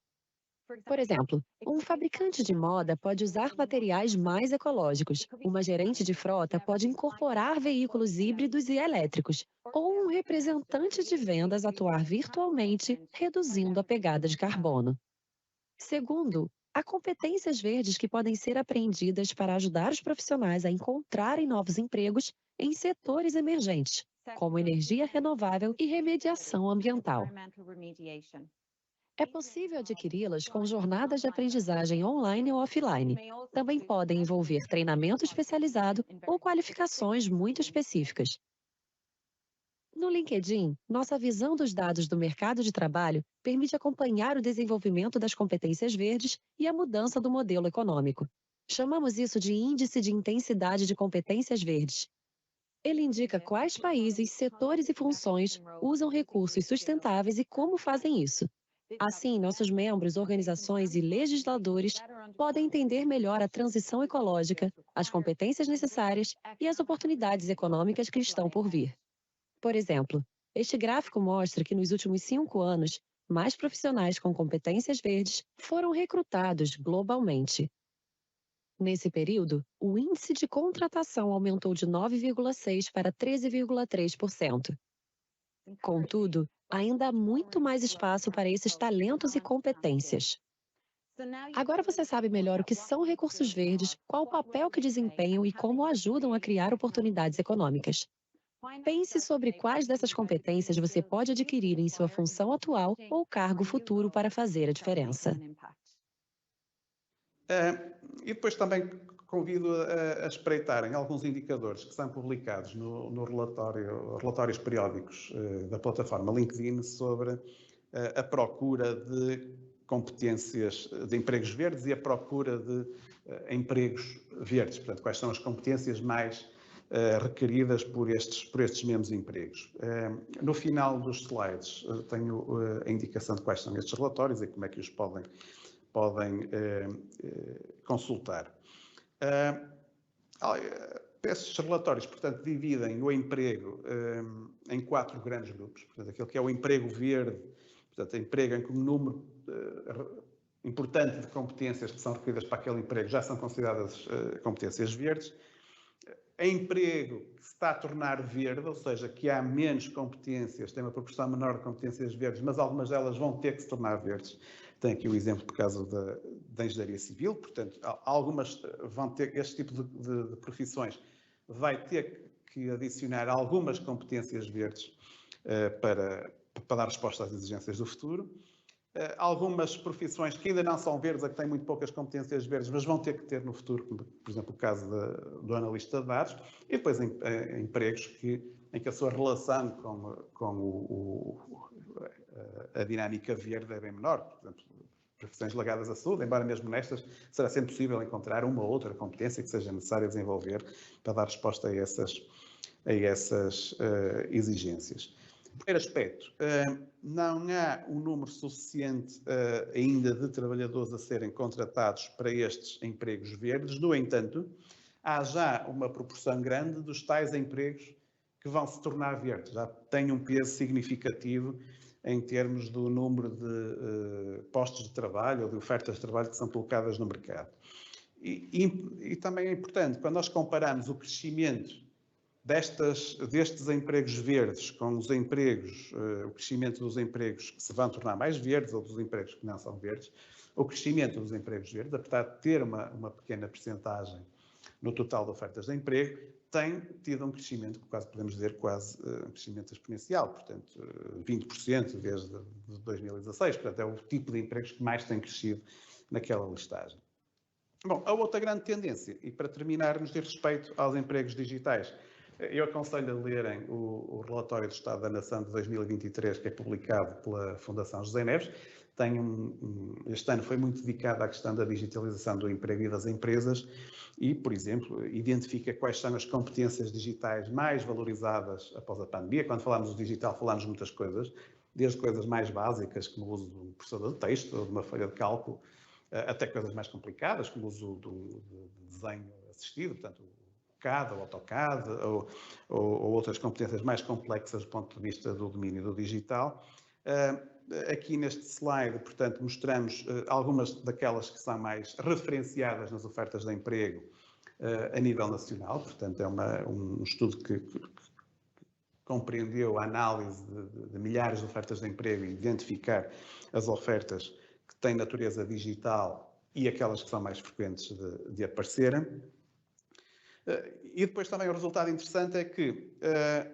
D: Por exemplo, um fabricante de moda pode usar materiais mais ecológicos, uma gerente de frota pode incorporar veículos híbridos e elétricos, ou um representante de vendas atuar virtualmente, reduzindo a pegada de carbono. Segundo, há competências verdes que podem ser aprendidas para ajudar os profissionais a encontrarem novos empregos em setores emergentes, como energia renovável e remediação ambiental. É possível adquiri-las com jornadas de aprendizagem online ou offline. Também podem envolver treinamento especializado ou qualificações muito específicas. No LinkedIn, nossa visão dos dados do mercado de trabalho permite acompanhar o desenvolvimento das competências verdes e a mudança do modelo econômico. Chamamos isso de Índice de Intensidade de Competências Verdes. Ele indica quais países, setores e funções usam recursos sustentáveis e como fazem isso. Assim, nossos membros, organizações e legisladores podem entender melhor a transição ecológica, as competências necessárias e as oportunidades econômicas que estão por vir. Por exemplo, este gráfico mostra que nos últimos 5 anos, mais profissionais com competências verdes foram recrutados globalmente. Nesse período, o índice de contratação aumentou de 9,6% para 13,3%. Contudo, ainda há muito mais espaço para esses talentos e competências. Agora você sabe melhor o que são recursos verdes, qual o papel que desempenham e como ajudam a criar oportunidades econômicas. Pense sobre quais dessas competências você pode adquirir em sua função atual ou cargo futuro para fazer a diferença.
C: E depois também convido a espreitarem alguns indicadores que são publicados no relatórios periódicos da plataforma LinkedIn sobre a procura de competências de empregos verdes e a procura de empregos verdes. Portanto, quais são as competências mais requeridas por estes mesmos empregos. No final dos slides tenho a indicação de quais são estes relatórios e como é que os podem consultar. Estes relatórios, portanto, dividem o emprego em 4 grandes grupos. Portanto, aquele que é o emprego verde, portanto, emprego em que um número importante de competências que são requeridas para aquele emprego já são consideradas competências verdes. Emprego que se está a tornar verde, ou seja, que há menos competências, tem uma proporção menor de competências verdes, mas algumas delas vão ter que se tornar verdes. Tem aqui o exemplo por causa da engenharia civil, portanto, algumas vão ter, este tipo de profissões vai ter que adicionar algumas competências verdes para dar resposta às exigências do futuro. Algumas profissões que ainda não são verdes, a que têm muito poucas competências verdes, mas vão ter que ter no futuro, como, por exemplo, o caso do analista de dados, e depois empregos em que a sua relação com a dinâmica verde é bem menor. Por exemplo, profissões ligadas à saúde, embora mesmo nestas será sempre possível encontrar uma ou outra competência que seja necessária desenvolver para dar resposta a essas exigências. Primeiro aspecto, não há um número suficiente ainda de trabalhadores a serem contratados para estes empregos verdes. No entanto, há já uma proporção grande dos tais empregos que vão se tornar verdes. Já tem um peso significativo em termos do número de postos de trabalho ou de ofertas de trabalho que são colocadas no mercado. E também é importante, quando nós comparamos o crescimento destes empregos verdes com os empregos, o crescimento dos empregos que se vão tornar mais verdes ou dos empregos que não são verdes, o crescimento dos empregos verdes, apesar de ter uma pequena percentagem no total de ofertas de emprego, tem tido um crescimento, quase podemos dizer, quase um crescimento exponencial, portanto, 20% desde 2016. Portanto, é o tipo de empregos que mais tem crescido naquela listagem. Bom, a outra grande tendência, e para terminar, nos diz respeito aos empregos digitais. Eu aconselho a lerem o relatório do Estado da Nação de 2023, que é publicado pela Fundação José Neves. Este ano foi muito dedicado à questão da digitalização do emprego e das empresas e, por exemplo, identifica quais são as competências digitais mais valorizadas após a pandemia. Quando falamos do digital, falamos de muitas coisas, desde coisas mais básicas, como o uso de um processador de texto ou de uma folha de cálculo, até coisas mais complicadas, como o uso do desenho assistido, portanto, CAD ou AutoCAD ou outras competências mais complexas do ponto de vista do domínio do digital. Aqui neste slide, portanto, mostramos algumas daquelas que são mais referenciadas nas ofertas de emprego a nível nacional. Portanto, é um estudo que compreendeu a análise de milhares de ofertas de emprego e identificar as ofertas que têm natureza digital e aquelas que são mais frequentes de aparecerem. E depois também o resultado interessante é que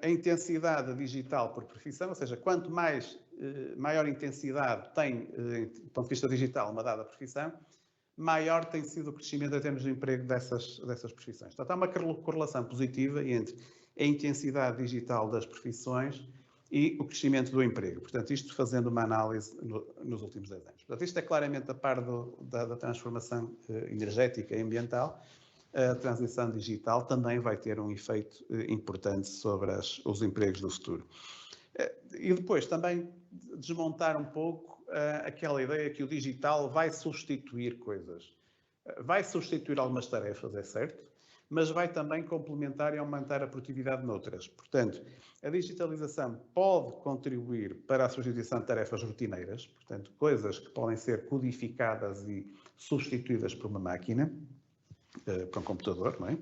C: a intensidade digital por profissão, ou seja, quanto maior intensidade tem, do ponto de vista digital, uma dada profissão, maior tem sido o crescimento em termos de emprego dessas profissões. Portanto, há uma correlação positiva entre a intensidade digital das profissões e o crescimento do emprego. Portanto, isto fazendo uma análise nos últimos 10 anos. Portanto, isto é claramente a par da transformação energética e ambiental. A transição digital também vai ter um efeito importante sobre os empregos do futuro. E depois também desmontar um pouco aquela ideia que o digital vai substituir coisas. Vai substituir algumas tarefas, é certo, mas vai também complementar e aumentar a produtividade noutras. Portanto, a digitalização pode contribuir para a substituição de tarefas rotineiras, portanto, coisas que podem ser codificadas e substituídas por uma máquina, para um computador, não é?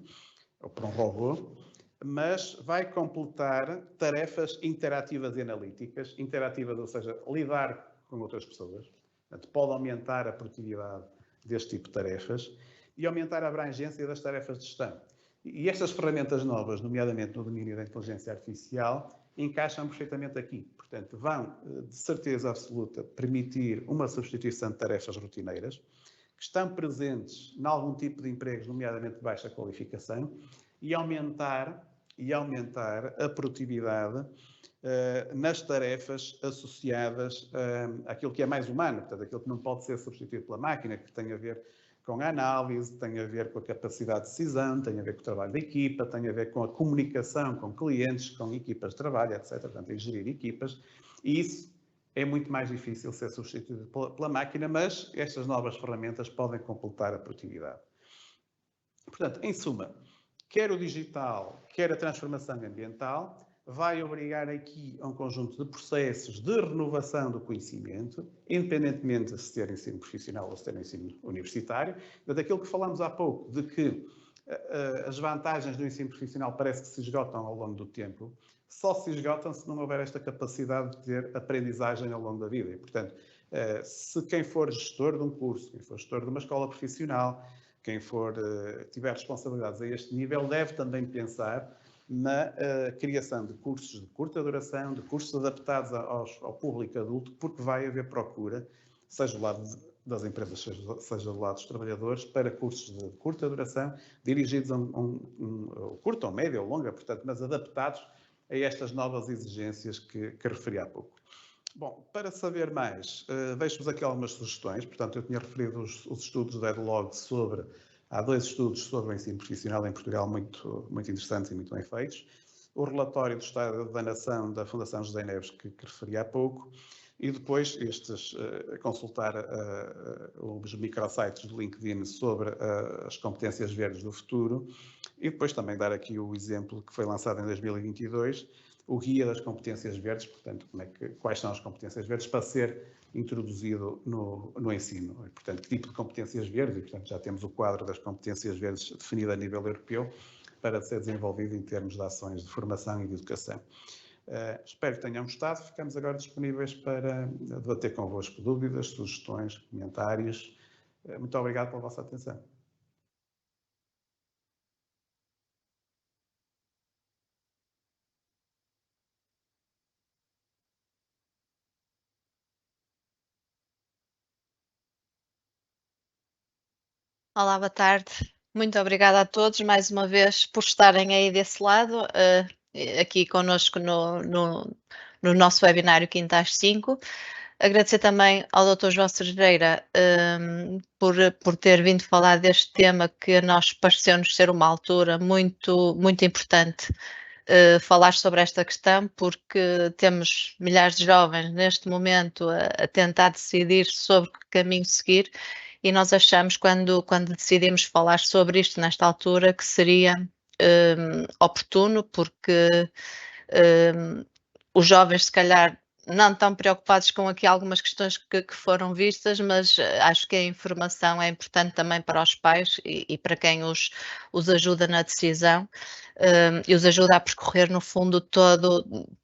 C: Ou para um robô, mas vai completar tarefas interativas e analíticas. Interativas, ou seja, lidar com outras pessoas. Portanto, pode aumentar a produtividade deste tipo de tarefas e aumentar a abrangência das tarefas de gestão. E estas ferramentas novas, nomeadamente no domínio da inteligência artificial, encaixam perfeitamente aqui. Portanto, vão, de certeza absoluta, permitir uma substituição de tarefas rotineiras, que estão presentes em algum tipo de empregos, nomeadamente de baixa qualificação, e aumentar a produtividade nas tarefas associadas àquilo que é mais humano, portanto, aquilo que não pode ser substituído pela máquina, que tem a ver com a análise, tem a ver com a capacidade de decisão, tem a ver com o trabalho da equipa, tem a ver com a comunicação com clientes, com equipas de trabalho, etc. Portanto, é gerir equipas, e isso é muito mais difícil ser substituído pela máquina, mas estas novas ferramentas podem completar a produtividade. Portanto, em suma, quer o digital, quer a transformação ambiental, vai obrigar aqui a um conjunto de processos de renovação do conhecimento, independentemente de se ter ensino profissional ou se ter ensino universitário. Daquilo que falámos há pouco, de que as vantagens do ensino profissional parece que se esgotam ao longo do tempo, só se esgotam se não houver esta capacidade de ter aprendizagem ao longo da vida. E, portanto, se quem for gestor de um curso, quem for gestor de uma escola profissional, quem tiver responsabilidades a este nível, deve também pensar na criação de cursos de curta duração, de cursos adaptados ao público adulto, porque vai haver procura, seja do lado das empresas, seja do lado dos trabalhadores, para cursos de curta duração, dirigidos a curta, ou média, ou longa, portanto, mas adaptados a estas novas exigências que referi há pouco. Bom, para saber mais, deixo-vos aqui algumas sugestões. Portanto, eu tinha referido os estudos do EdLog sobre... Há 2 estudos sobre o ensino profissional em Portugal muito interessantes e muito bem feitos. O relatório do Estado da Nação da Fundação José Neves, que referi há pouco, e depois consultar os microsites do LinkedIn sobre as competências verdes do futuro, e depois também dar aqui o exemplo que foi lançado em 2022, o Guia das Competências Verdes, portanto, quais são as competências verdes para ser introduzido no ensino. Portanto, que tipo de competências verdes, e portanto já temos o quadro das competências verdes definido a nível europeu, para ser desenvolvido em termos de ações de formação e de educação. Espero que tenham gostado. Ficamos agora disponíveis para debater convosco dúvidas, sugestões, comentários. Muito obrigado pela vossa atenção.
E: Olá, boa tarde. Muito obrigada a todos mais uma vez por estarem aí desse lado, aqui connosco no nosso webinário Quinta às 5. Agradecer também ao Dr. João Cerejeira por ter vindo falar deste tema que a nós pareceu-nos ser uma altura muito importante falar sobre esta questão, porque temos milhares de jovens neste momento a tentar decidir sobre que caminho seguir, e nós achamos, quando decidimos falar sobre isto nesta altura, que seria oportuno, porque os jovens, se calhar, não estão preocupados com aqui algumas questões que foram vistas, mas acho que a informação é importante também para os pais e para quem os ajuda na decisão, e os ajuda a percorrer, no fundo,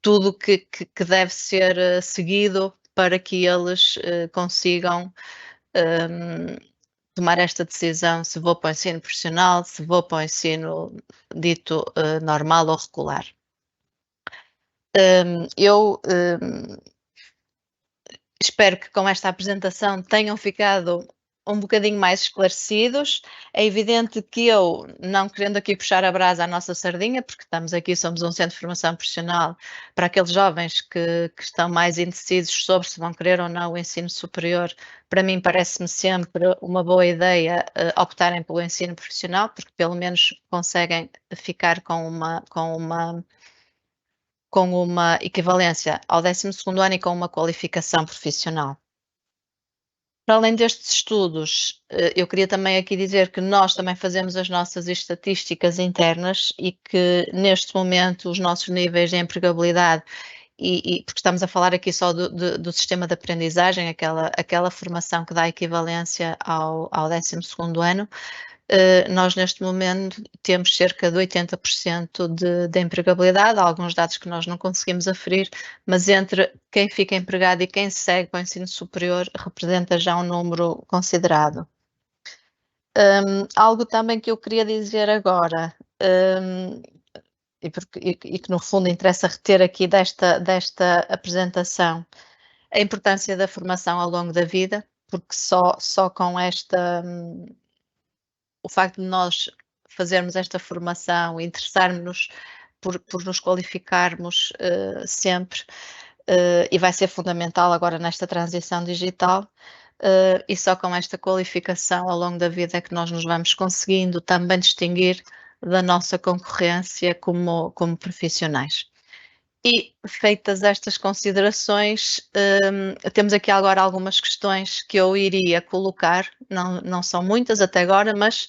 E: tudo que deve ser seguido para que eles consigam tomar esta decisão, se vou para o ensino profissional, se vou para o ensino dito normal ou regular. Eu espero que com esta apresentação tenham ficado um bocadinho mais esclarecidos. É evidente que eu, não querendo aqui puxar a brasa à nossa sardinha, porque estamos aqui, somos um centro de formação profissional para aqueles jovens que estão mais indecisos sobre se vão querer ou não o ensino superior, para mim parece-me sempre uma boa ideia optarem pelo ensino profissional, porque pelo menos conseguem ficar com uma equivalência ao 12º ano e com uma qualificação profissional. Para além destes estudos, eu queria também aqui dizer que nós também fazemos as nossas estatísticas internas e que neste momento os nossos níveis de empregabilidade, e porque estamos a falar aqui só do sistema de aprendizagem, aquela formação que dá equivalência ao 12º ano, nós neste momento temos cerca de 80% de empregabilidade. Há alguns dados que nós não conseguimos aferir, mas entre quem fica empregado e quem segue para o ensino superior representa já um número considerado. Algo também que eu queria dizer agora, e que no fundo interessa reter aqui desta apresentação, a importância da formação ao longo da vida, porque só com o facto de nós fazermos esta formação, interessarmos-nos por nos qualificarmos sempre, e vai ser fundamental agora nesta transição digital, e só com esta qualificação ao longo da vida é que nós nos vamos conseguindo também distinguir da nossa concorrência como profissionais. E feitas estas considerações, temos aqui agora algumas questões que eu iria colocar, não são muitas até agora, mas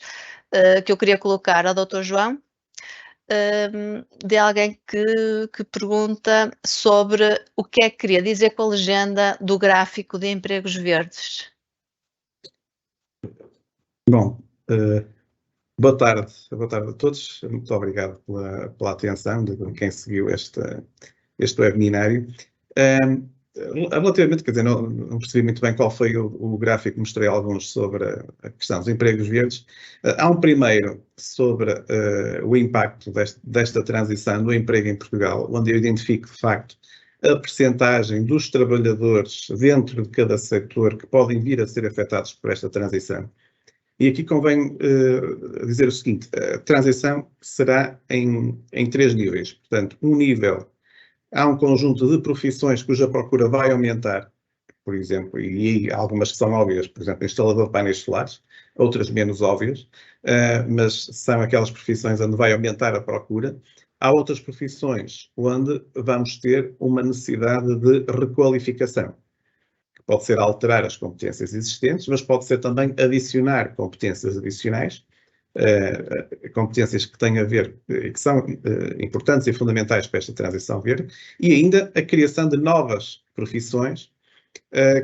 E: que eu queria colocar ao Dr. João, de alguém que pergunta sobre o que é que queria dizer com a legenda do gráfico de empregos verdes.
C: Bom, boa tarde a todos. Muito obrigado pela atenção de quem seguiu este webinário. Relativamente, quer dizer, não percebi muito bem qual foi o gráfico, mostrei alguns sobre a questão dos empregos verdes. Há um primeiro sobre o impacto desta transição do emprego em Portugal, onde eu identifico, de facto, a percentagem dos trabalhadores dentro de cada setor que podem vir a ser afetados por esta transição. E aqui convém dizer o seguinte: a transição será em 3 níveis. Portanto, um nível há um conjunto de profissões cuja procura vai aumentar, por exemplo, e algumas que são óbvias, por exemplo, instalador de painéis solares, outras menos óbvias, mas são aquelas profissões onde vai aumentar a procura. Há outras profissões onde vamos ter uma necessidade de requalificação. Pode ser alterar as competências existentes, mas pode ser também adicionar competências adicionais, competências que têm a ver, que são importantes e fundamentais para esta transição verde, e ainda a criação de novas profissões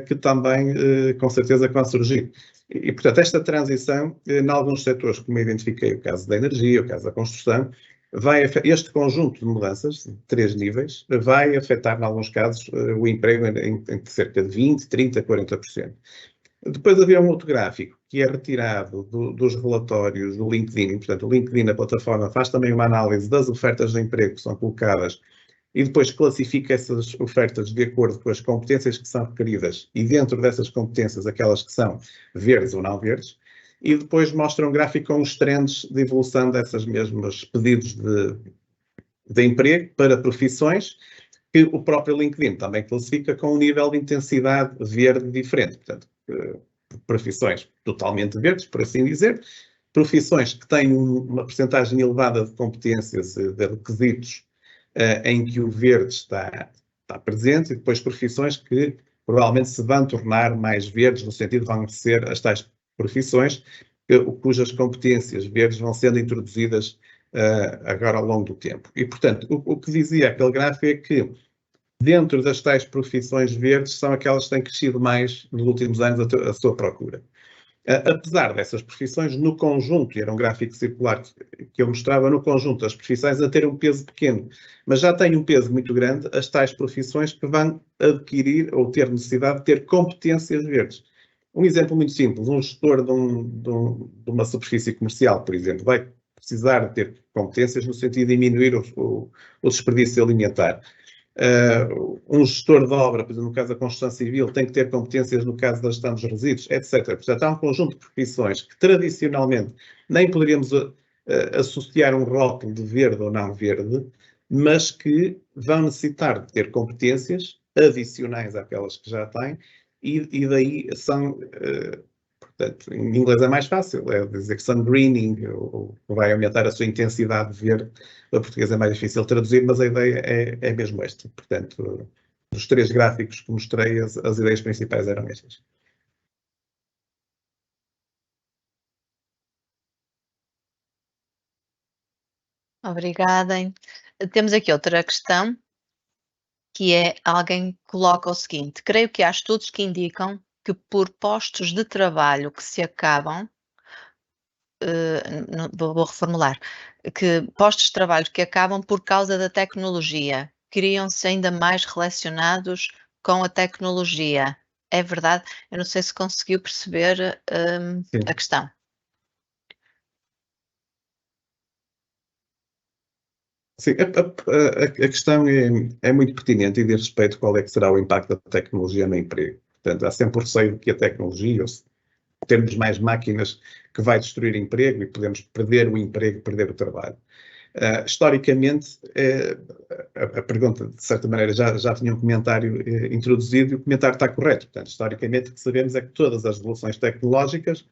C: que também, com certeza, vão surgir. E, portanto, esta transição, em alguns setores, como eu identifiquei, o caso da energia, o caso da construção, este conjunto de mudanças, de 3 níveis, vai afetar, em alguns casos, o emprego em cerca de 20%, 30%, 40%. Depois havia um outro gráfico, que é retirado dos relatórios do LinkedIn. Portanto, o LinkedIn, a plataforma, faz também uma análise das ofertas de emprego que são colocadas e depois classifica essas ofertas de acordo com as competências que são requeridas e dentro dessas competências aquelas que são verdes ou não verdes, e depois mostra um gráfico com os trends de evolução dessas mesmas pedidos de emprego para profissões que o próprio LinkedIn também classifica com um nível de intensidade verde diferente. Portanto, profissões totalmente verdes, por assim dizer, profissões que têm uma percentagem elevada de competências, de requisitos, em que o verde está presente, e depois profissões que provavelmente se vão tornar mais verdes, no sentido de vão ser as tais profissões cujas competências verdes vão sendo introduzidas agora ao longo do tempo. E, portanto, o que dizia aquele gráfico é que dentro das tais profissões verdes são aquelas que têm crescido mais nos últimos anos a sua procura. Apesar dessas profissões, no conjunto, e era um gráfico circular que eu mostrava, no conjunto das profissões a ter um peso pequeno, mas já tem um peso muito grande as tais profissões que vão adquirir ou ter necessidade de ter competências verdes. Um exemplo muito simples, um gestor de uma superfície comercial, por exemplo, vai precisar ter competências no sentido de diminuir o desperdício alimentar. Um gestor de obra, por exemplo, no caso da construção civil, tem que ter competências no caso da gestão dos resíduos, etc. Portanto, há um conjunto de profissões que tradicionalmente nem poderíamos associar um rótulo de verde ou não verde, mas que vão necessitar de ter competências adicionais àquelas que já têm, e daí são, portanto, em inglês é mais fácil, é dizer que são greening, ou vai aumentar a sua intensidade verde. Para português é mais difícil traduzir, mas a ideia é mesmo esta. Portanto, dos 3 gráficos que mostrei, as ideias principais eram estas.
E: Obrigada. Temos aqui outra questão, que é, alguém coloca o seguinte: creio que há estudos que indicam que por postos de trabalho que se acabam, vou reformular, que postos de trabalho que acabam por causa da tecnologia, criam-se ainda mais relacionados com a tecnologia. É verdade? Eu não sei se conseguiu perceber a questão.
C: Sim, a questão é muito pertinente e diz respeito a qual é que será o impacto da tecnologia no emprego. Portanto, há sempre o receio que a tecnologia, ou se termos mais máquinas, que vai destruir emprego e podemos perder o emprego, perder o trabalho. Historicamente, a pergunta, de certa maneira, já tinha um comentário introduzido e o comentário está correto. Portanto, historicamente, o que sabemos é que todas as revoluções tecnológicas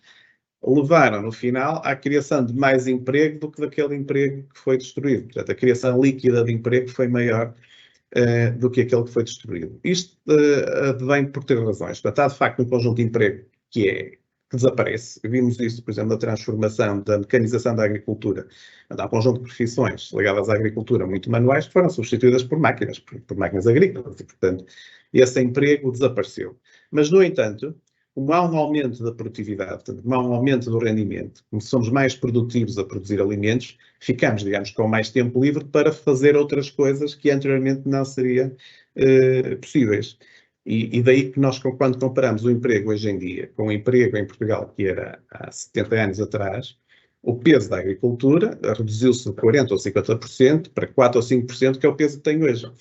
C: levaram, no final, à criação de mais emprego do que daquele emprego que foi destruído. Portanto, a criação líquida de emprego foi maior do que aquele que foi destruído. Isto vem por 3 razões. Portanto, há, de facto, um conjunto de emprego que desaparece. Vimos isso, por exemplo, na transformação da mecanização da agricultura. Há um conjunto de profissões ligadas à agricultura muito manuais que foram substituídas por máquinas, por máquinas agrícolas, e, portanto, esse emprego desapareceu. Mas, no entanto, como há um aumento da produtividade, portanto, como há um aumento do rendimento, como somos mais produtivos a produzir alimentos, ficamos, digamos, com mais tempo livre para fazer outras coisas que anteriormente não seriam possíveis. E daí que nós, quando comparamos o emprego hoje em dia com o emprego em Portugal, que era há 70 anos atrás, o peso da agricultura reduziu-se de 40% ou 50% para 4% ou 5%, que é o peso que tem hoje.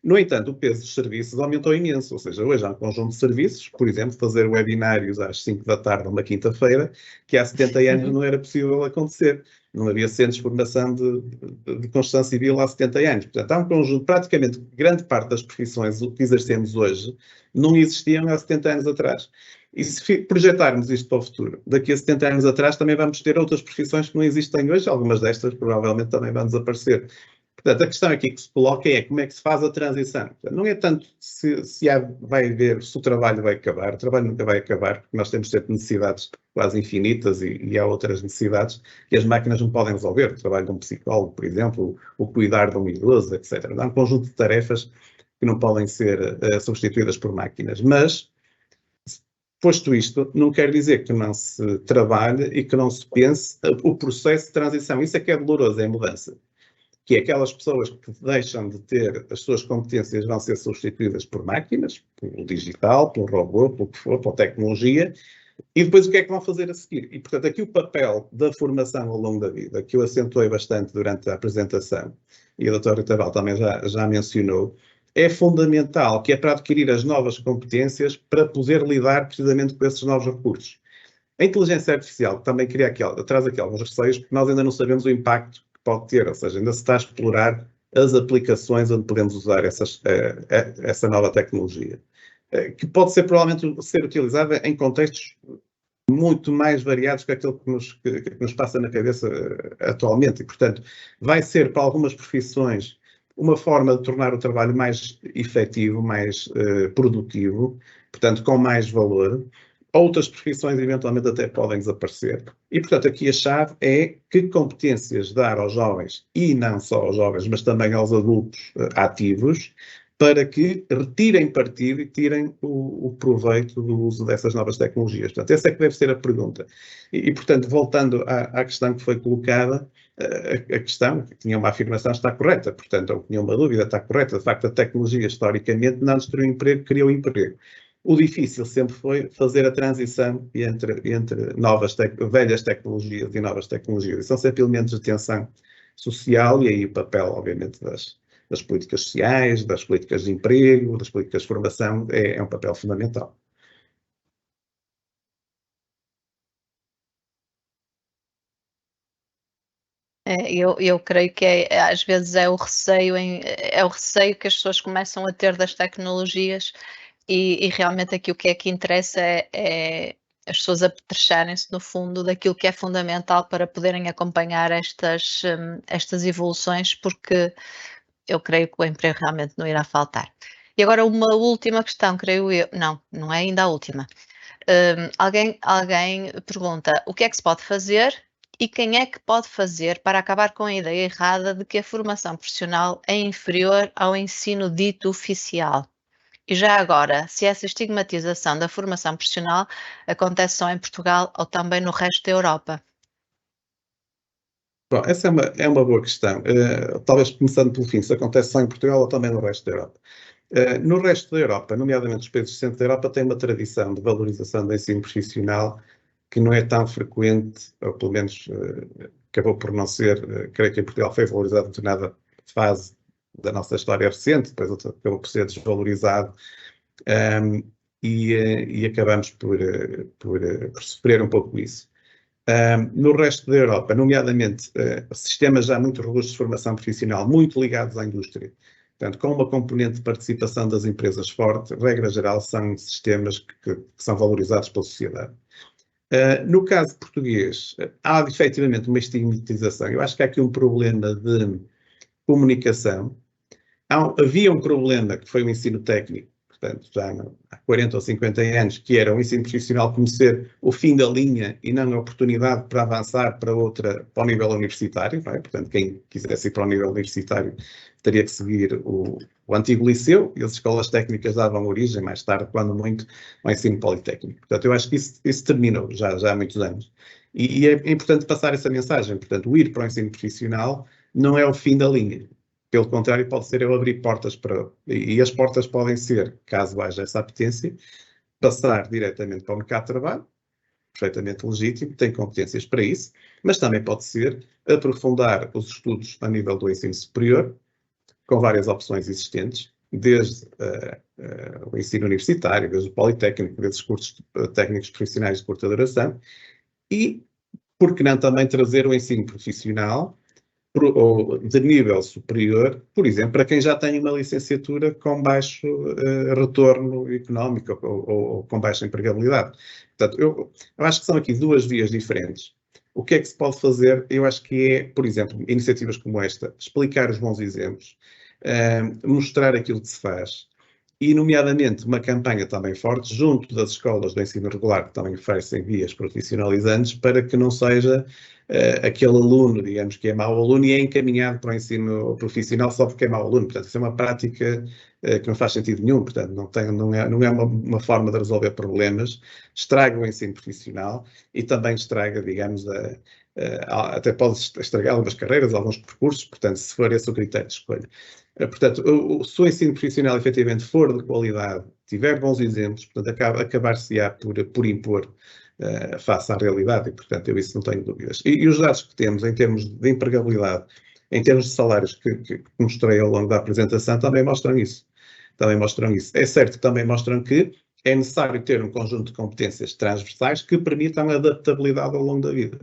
C: No entanto, o peso dos serviços aumentou imenso, ou seja, hoje há um conjunto de serviços, por exemplo, fazer webinários às 5 da tarde, numa quinta-feira, que há 70 anos não era possível acontecer. Não havia centros de formação de construção civil há 70 anos. Portanto, há um conjunto, praticamente grande parte das profissões que exercemos hoje não existiam há 70 anos atrás. E se projetarmos isto para o futuro, daqui a 70 anos atrás também vamos ter outras profissões que não existem hoje, algumas destas provavelmente também vão desaparecer. Portanto, a questão aqui que se coloca é como é que se faz a transição. Não é tanto se vai haver, se o trabalho vai acabar, o trabalho nunca vai acabar, porque nós temos sempre necessidades quase infinitas e há outras necessidades que as máquinas não podem resolver. O trabalho de um psicólogo, por exemplo, o cuidar de um idoso, etc. Há um conjunto de tarefas que não podem ser substituídas por máquinas. Mas, posto isto, não quer dizer que não se trabalhe e que não se pense o processo de transição. Isso é que é doloroso, é a mudança. Que é aquelas pessoas que deixam de ter as suas competências vão ser substituídas por máquinas, pelo digital, pelo robô, pelo que for, pela tecnologia, e depois o que é que vão fazer a seguir? E, portanto, aqui o papel da formação ao longo da vida, que eu acentuei bastante durante a apresentação, e a doutora Tabal também já mencionou, é fundamental, que é para adquirir as novas competências para poder lidar precisamente com esses novos recursos. A inteligência artificial também traz aqui alguns receios, porque nós ainda não sabemos o impacto pode ter, ou seja, ainda se está a explorar as aplicações onde podemos usar essa nova tecnologia, que pode ser provavelmente ser utilizada em contextos muito mais variados que aquilo que nos passa na cabeça atualmente, e, portanto, vai ser para algumas profissões uma forma de tornar o trabalho mais efetivo, mais produtivo, portanto, com mais valor. Outras profissões eventualmente até podem desaparecer. E, portanto, aqui a chave é que competências dar aos jovens, e não só aos jovens, mas também aos adultos ativos, para que retirem partido e tirem o proveito do uso dessas novas tecnologias. Portanto, essa é que deve ser a pergunta. E portanto, voltando à questão que foi colocada, a questão, que tinha uma afirmação, está correta. Portanto, ou tinha uma dúvida, está correta. De facto, a tecnologia, historicamente, não destruiu emprego, criou emprego. O difícil sempre foi fazer a transição entre velhas tecnologias e novas tecnologias. E são sempre elementos de tensão social e aí o papel, obviamente, das políticas sociais, das políticas de emprego, das políticas de formação é um papel fundamental.
E: Eu creio que às vezes é o receio que as pessoas começam a ter das tecnologias e realmente aqui o que é que interessa é as pessoas apetrecharem-se no fundo daquilo que é fundamental para poderem acompanhar estas evoluções, porque eu creio que o emprego realmente não irá faltar. E agora uma última questão, creio eu, não é ainda a última. Alguém pergunta o que é que se pode fazer e quem é que pode fazer para acabar com a ideia errada de que a formação profissional é inferior ao ensino dito oficial? E já agora, se essa estigmatização da formação profissional acontece só em Portugal ou também no resto da Europa?
C: Bom, essa é uma boa questão. Talvez começando pelo fim, se acontece só em Portugal ou também no resto da Europa. No resto da Europa, nomeadamente os países do centro da Europa, tem uma tradição de valorização do ensino profissional que não é tão frequente, ou pelo menos acabou por não ser. Creio que em Portugal foi valorizado em determinada fase da nossa história recente, depois acabou por ser desvalorizado e acabamos por sofrer um pouco isso. No resto da Europa, nomeadamente sistemas já muito robustos de formação profissional, muito ligados à indústria, portanto, com uma componente de participação das empresas forte, regra geral, são sistemas que são valorizados pela sociedade. No caso português, há efetivamente uma estigmatização. Eu acho que há aqui um problema de comunicação. Havia um problema que foi o ensino técnico, portanto, já há 40 ou 50 anos, que era o ensino profissional como ser o fim da linha e não a oportunidade para avançar para o nível universitário, não é? Portanto, quem quisesse ir para o nível universitário teria que seguir o antigo liceu, e as escolas técnicas davam origem, mais tarde, quando muito, ao ensino politécnico. Portanto, eu acho que isso terminou já há muitos anos. E é importante passar essa mensagem. Portanto, o ir para o ensino profissional não é o fim da linha. Pelo contrário, pode ser eu abrir portas para... E as portas podem ser, caso haja essa apetência, passar diretamente para o mercado de trabalho, perfeitamente legítimo, tem competências para isso, mas também pode ser aprofundar os estudos a nível do ensino superior, com várias opções existentes, desde o ensino universitário, desde o politécnico, desde os cursos técnicos profissionais de curta duração, e, por que não também trazer o ensino profissional ou de nível superior, por exemplo, para quem já tem uma licenciatura com baixo retorno económico ou com baixa empregabilidade. Portanto, eu acho que são aqui duas vias diferentes. O que é que se pode fazer? Eu acho que é, por exemplo, iniciativas como esta, explicar os bons exemplos, mostrar aquilo que se faz, e, nomeadamente, uma campanha também forte junto das escolas do ensino regular que também oferecem vias profissionalizantes para que não seja aquele aluno, digamos, que é mau aluno e é encaminhado para o ensino profissional só porque é mau aluno. Portanto, isso é uma prática que não faz sentido nenhum. Portanto, não é uma forma de resolver problemas. Estraga o ensino profissional e também estraga, digamos, até pode estragar algumas carreiras, alguns percursos. Portanto, se for esse o critério de escolha. Portanto, se o ensino profissional efetivamente for de qualidade, tiver bons exemplos, portanto, acabar-se-á por impor face à realidade, e, portanto, eu isso não tenho dúvidas. E os dados que temos em termos de empregabilidade, em termos de salários que mostrei ao longo da apresentação, também mostram isso. É certo que também mostram que é necessário ter um conjunto de competências transversais que permitam a adaptabilidade ao longo da vida.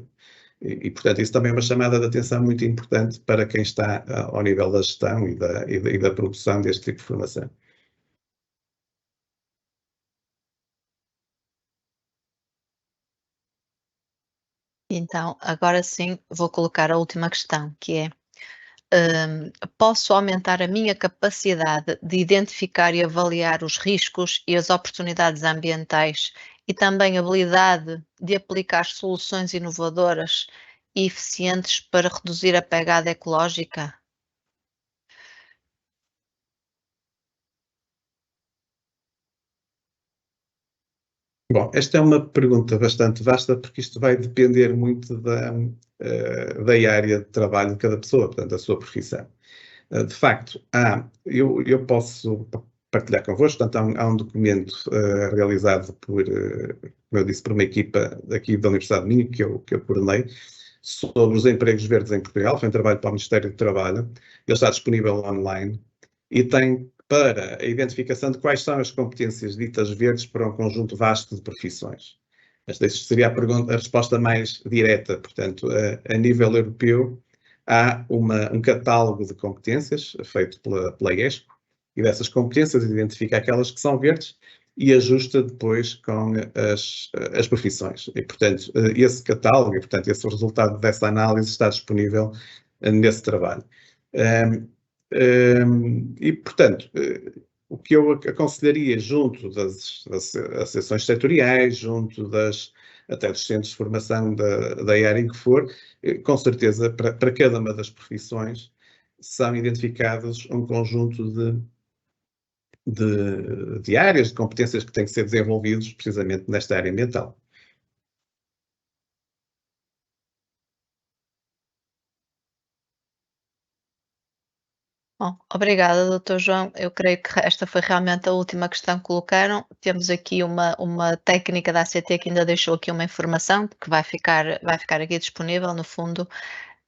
C: E, portanto, isso também é uma chamada de atenção muito importante para quem está ao nível da gestão e da produção deste tipo de formação.
E: Então, agora sim, vou colocar a última questão, que é: posso aumentar a minha capacidade de identificar e avaliar os riscos e as oportunidades ambientais e também a habilidade de aplicar soluções inovadoras e eficientes para reduzir a pegada ecológica?
C: Bom, esta é uma pergunta bastante vasta, porque isto vai depender muito da área de trabalho de cada pessoa, portanto, da sua profissão. De facto, eu posso partilhar convosco, portanto, há um documento realizado como eu disse, por uma equipa daqui da Universidade de Minho, que eu coordenei, sobre os empregos verdes em Portugal. Foi um trabalho para o Ministério do Trabalho. Ele está disponível online e tem para a identificação de quais são as competências ditas verdes para um conjunto vasto de profissões. Esta seria a resposta mais direta. Portanto, a nível europeu, há um catálogo de competências feito pela IESCO, e dessas competências identifica aquelas que são verdes e ajusta depois com as profissões. E, portanto, esse catálogo, e, portanto, esse resultado dessa análise está disponível nesse trabalho. E, portanto, o que eu aconselharia junto das associações setoriais, junto até dos centros de formação da área em que for, com certeza, para cada uma das profissões, são identificados um conjunto de áreas, de competências que têm que ser desenvolvidos precisamente nesta área ambiental.
E: Bom, obrigada, Dr. João. Eu creio que esta foi realmente a última questão que colocaram. Temos aqui uma técnica da ACT que ainda deixou aqui uma informação que vai ficar aqui disponível. No fundo,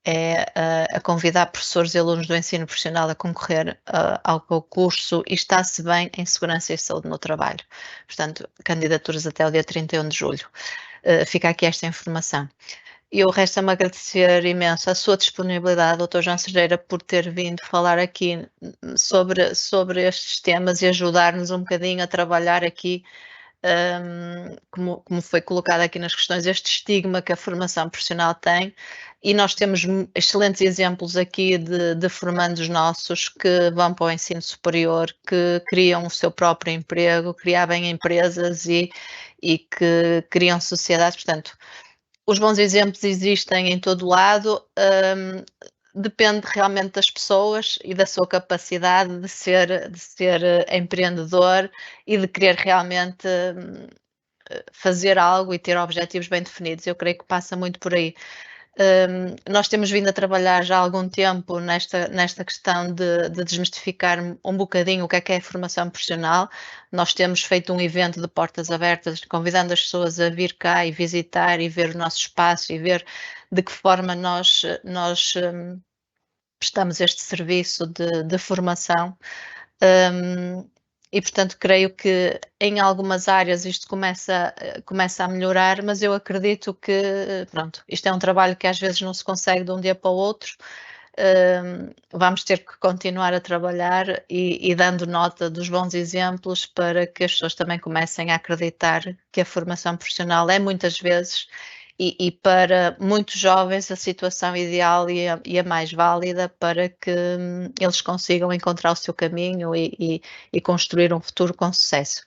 E: é a convidar professores e alunos do ensino profissional a concorrer ao concurso e está-se bem em segurança e saúde no trabalho. Portanto, candidaturas até o dia 31 de julho. Fica aqui esta informação. Eu resta-me agradecer imenso a sua disponibilidade, Dr. João Cereira, por ter vindo falar aqui sobre estes temas e ajudar-nos um bocadinho a trabalhar aqui, como foi colocado aqui nas questões, este estigma que a formação profissional tem. E nós temos excelentes exemplos aqui de formandos nossos que vão para o ensino superior, que criam o seu próprio emprego, criam empresas e que criam sociedades. Portanto, os bons exemplos existem em todo lado, depende realmente das pessoas e da sua capacidade de ser empreendedor e de querer realmente fazer algo e ter objetivos bem definidos. Eu creio que passa muito por aí. Nós temos vindo a trabalhar já há algum tempo nesta questão de desmistificar um bocadinho o que é a formação profissional. Nós temos feito um evento de portas abertas, convidando as pessoas a vir cá e visitar e ver o nosso espaço e ver de que forma nós prestamos este serviço de formação. E, portanto, creio que em algumas áreas isto começa a melhorar, mas eu acredito que, pronto, isto é um trabalho que às vezes não se consegue de um dia para o outro. Vamos ter que continuar a trabalhar e dando nota dos bons exemplos para que as pessoas também comecem a acreditar que a formação profissional é muitas vezes e para muitos jovens a situação ideal e a mais válida para que eles consigam encontrar o seu caminho e construir um futuro com sucesso.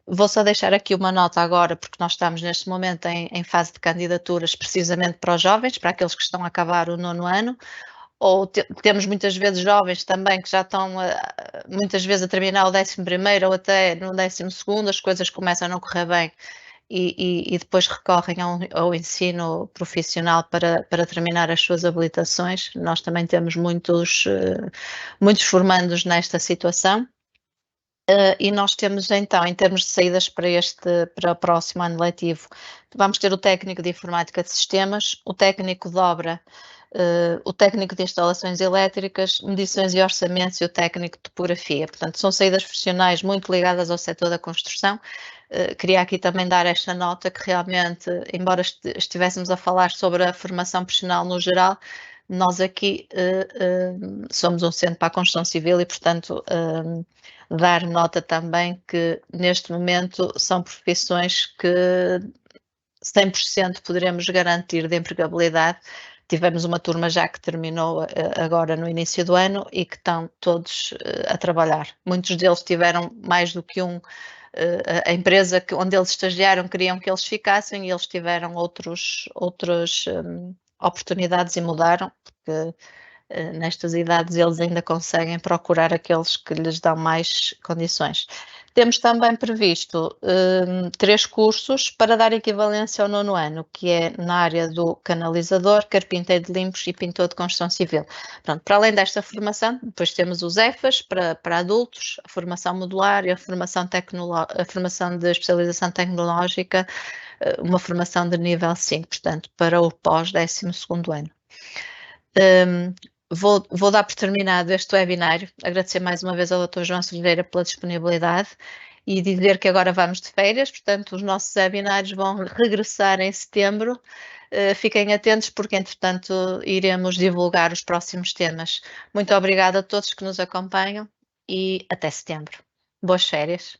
E: Vou só deixar aqui uma nota agora, porque nós estamos neste momento em fase de candidaturas precisamente para os jovens, para aqueles que estão a acabar o 9º ano, ou temos muitas vezes jovens também que já estão muitas vezes a terminar o 11º ou até no 12º, as coisas começam a não correr bem e depois recorrem ao ensino profissional para terminar as suas habilitações. Nós também temos muitos formandos nesta situação. E nós temos então, em termos de saídas para o próximo ano letivo, vamos ter o técnico de informática de sistemas, o técnico de obra, o técnico de instalações elétricas, medições e orçamentos e o técnico de topografia. Portanto, são saídas profissionais muito ligadas ao setor da construção. Queria aqui também dar esta nota que realmente, embora estivéssemos a falar sobre a formação profissional no geral, nós aqui somos um centro para a construção civil e, portanto, dar nota também que neste momento são profissões que 100% poderemos garantir de empregabilidade. Tivemos uma turma já que terminou agora no início do ano e que estão todos a trabalhar. Muitos deles tiveram mais do que a empresa onde eles estagiaram queriam que eles ficassem e eles tiveram outras oportunidades e mudaram, porque nestas idades eles ainda conseguem procurar aqueles que lhes dão mais condições. Temos também previsto 3 cursos para dar equivalência ao 9º ano, que é na área do canalizador, carpinteiro de limpos e pintor de construção civil. Pronto, para além desta formação, depois temos os EFAs para adultos, a formação modular e a formação de especialização tecnológica, uma formação de nível 5, portanto, para o pós-12º ano. Vou dar por terminado este webinário, agradecer mais uma vez ao Dr. João Silveira pela disponibilidade e dizer que agora vamos de férias, portanto os nossos webinários vão regressar em setembro. Fiquem atentos porque, entretanto, iremos divulgar os próximos temas. Muito obrigada a todos que nos acompanham e até setembro. Boas férias.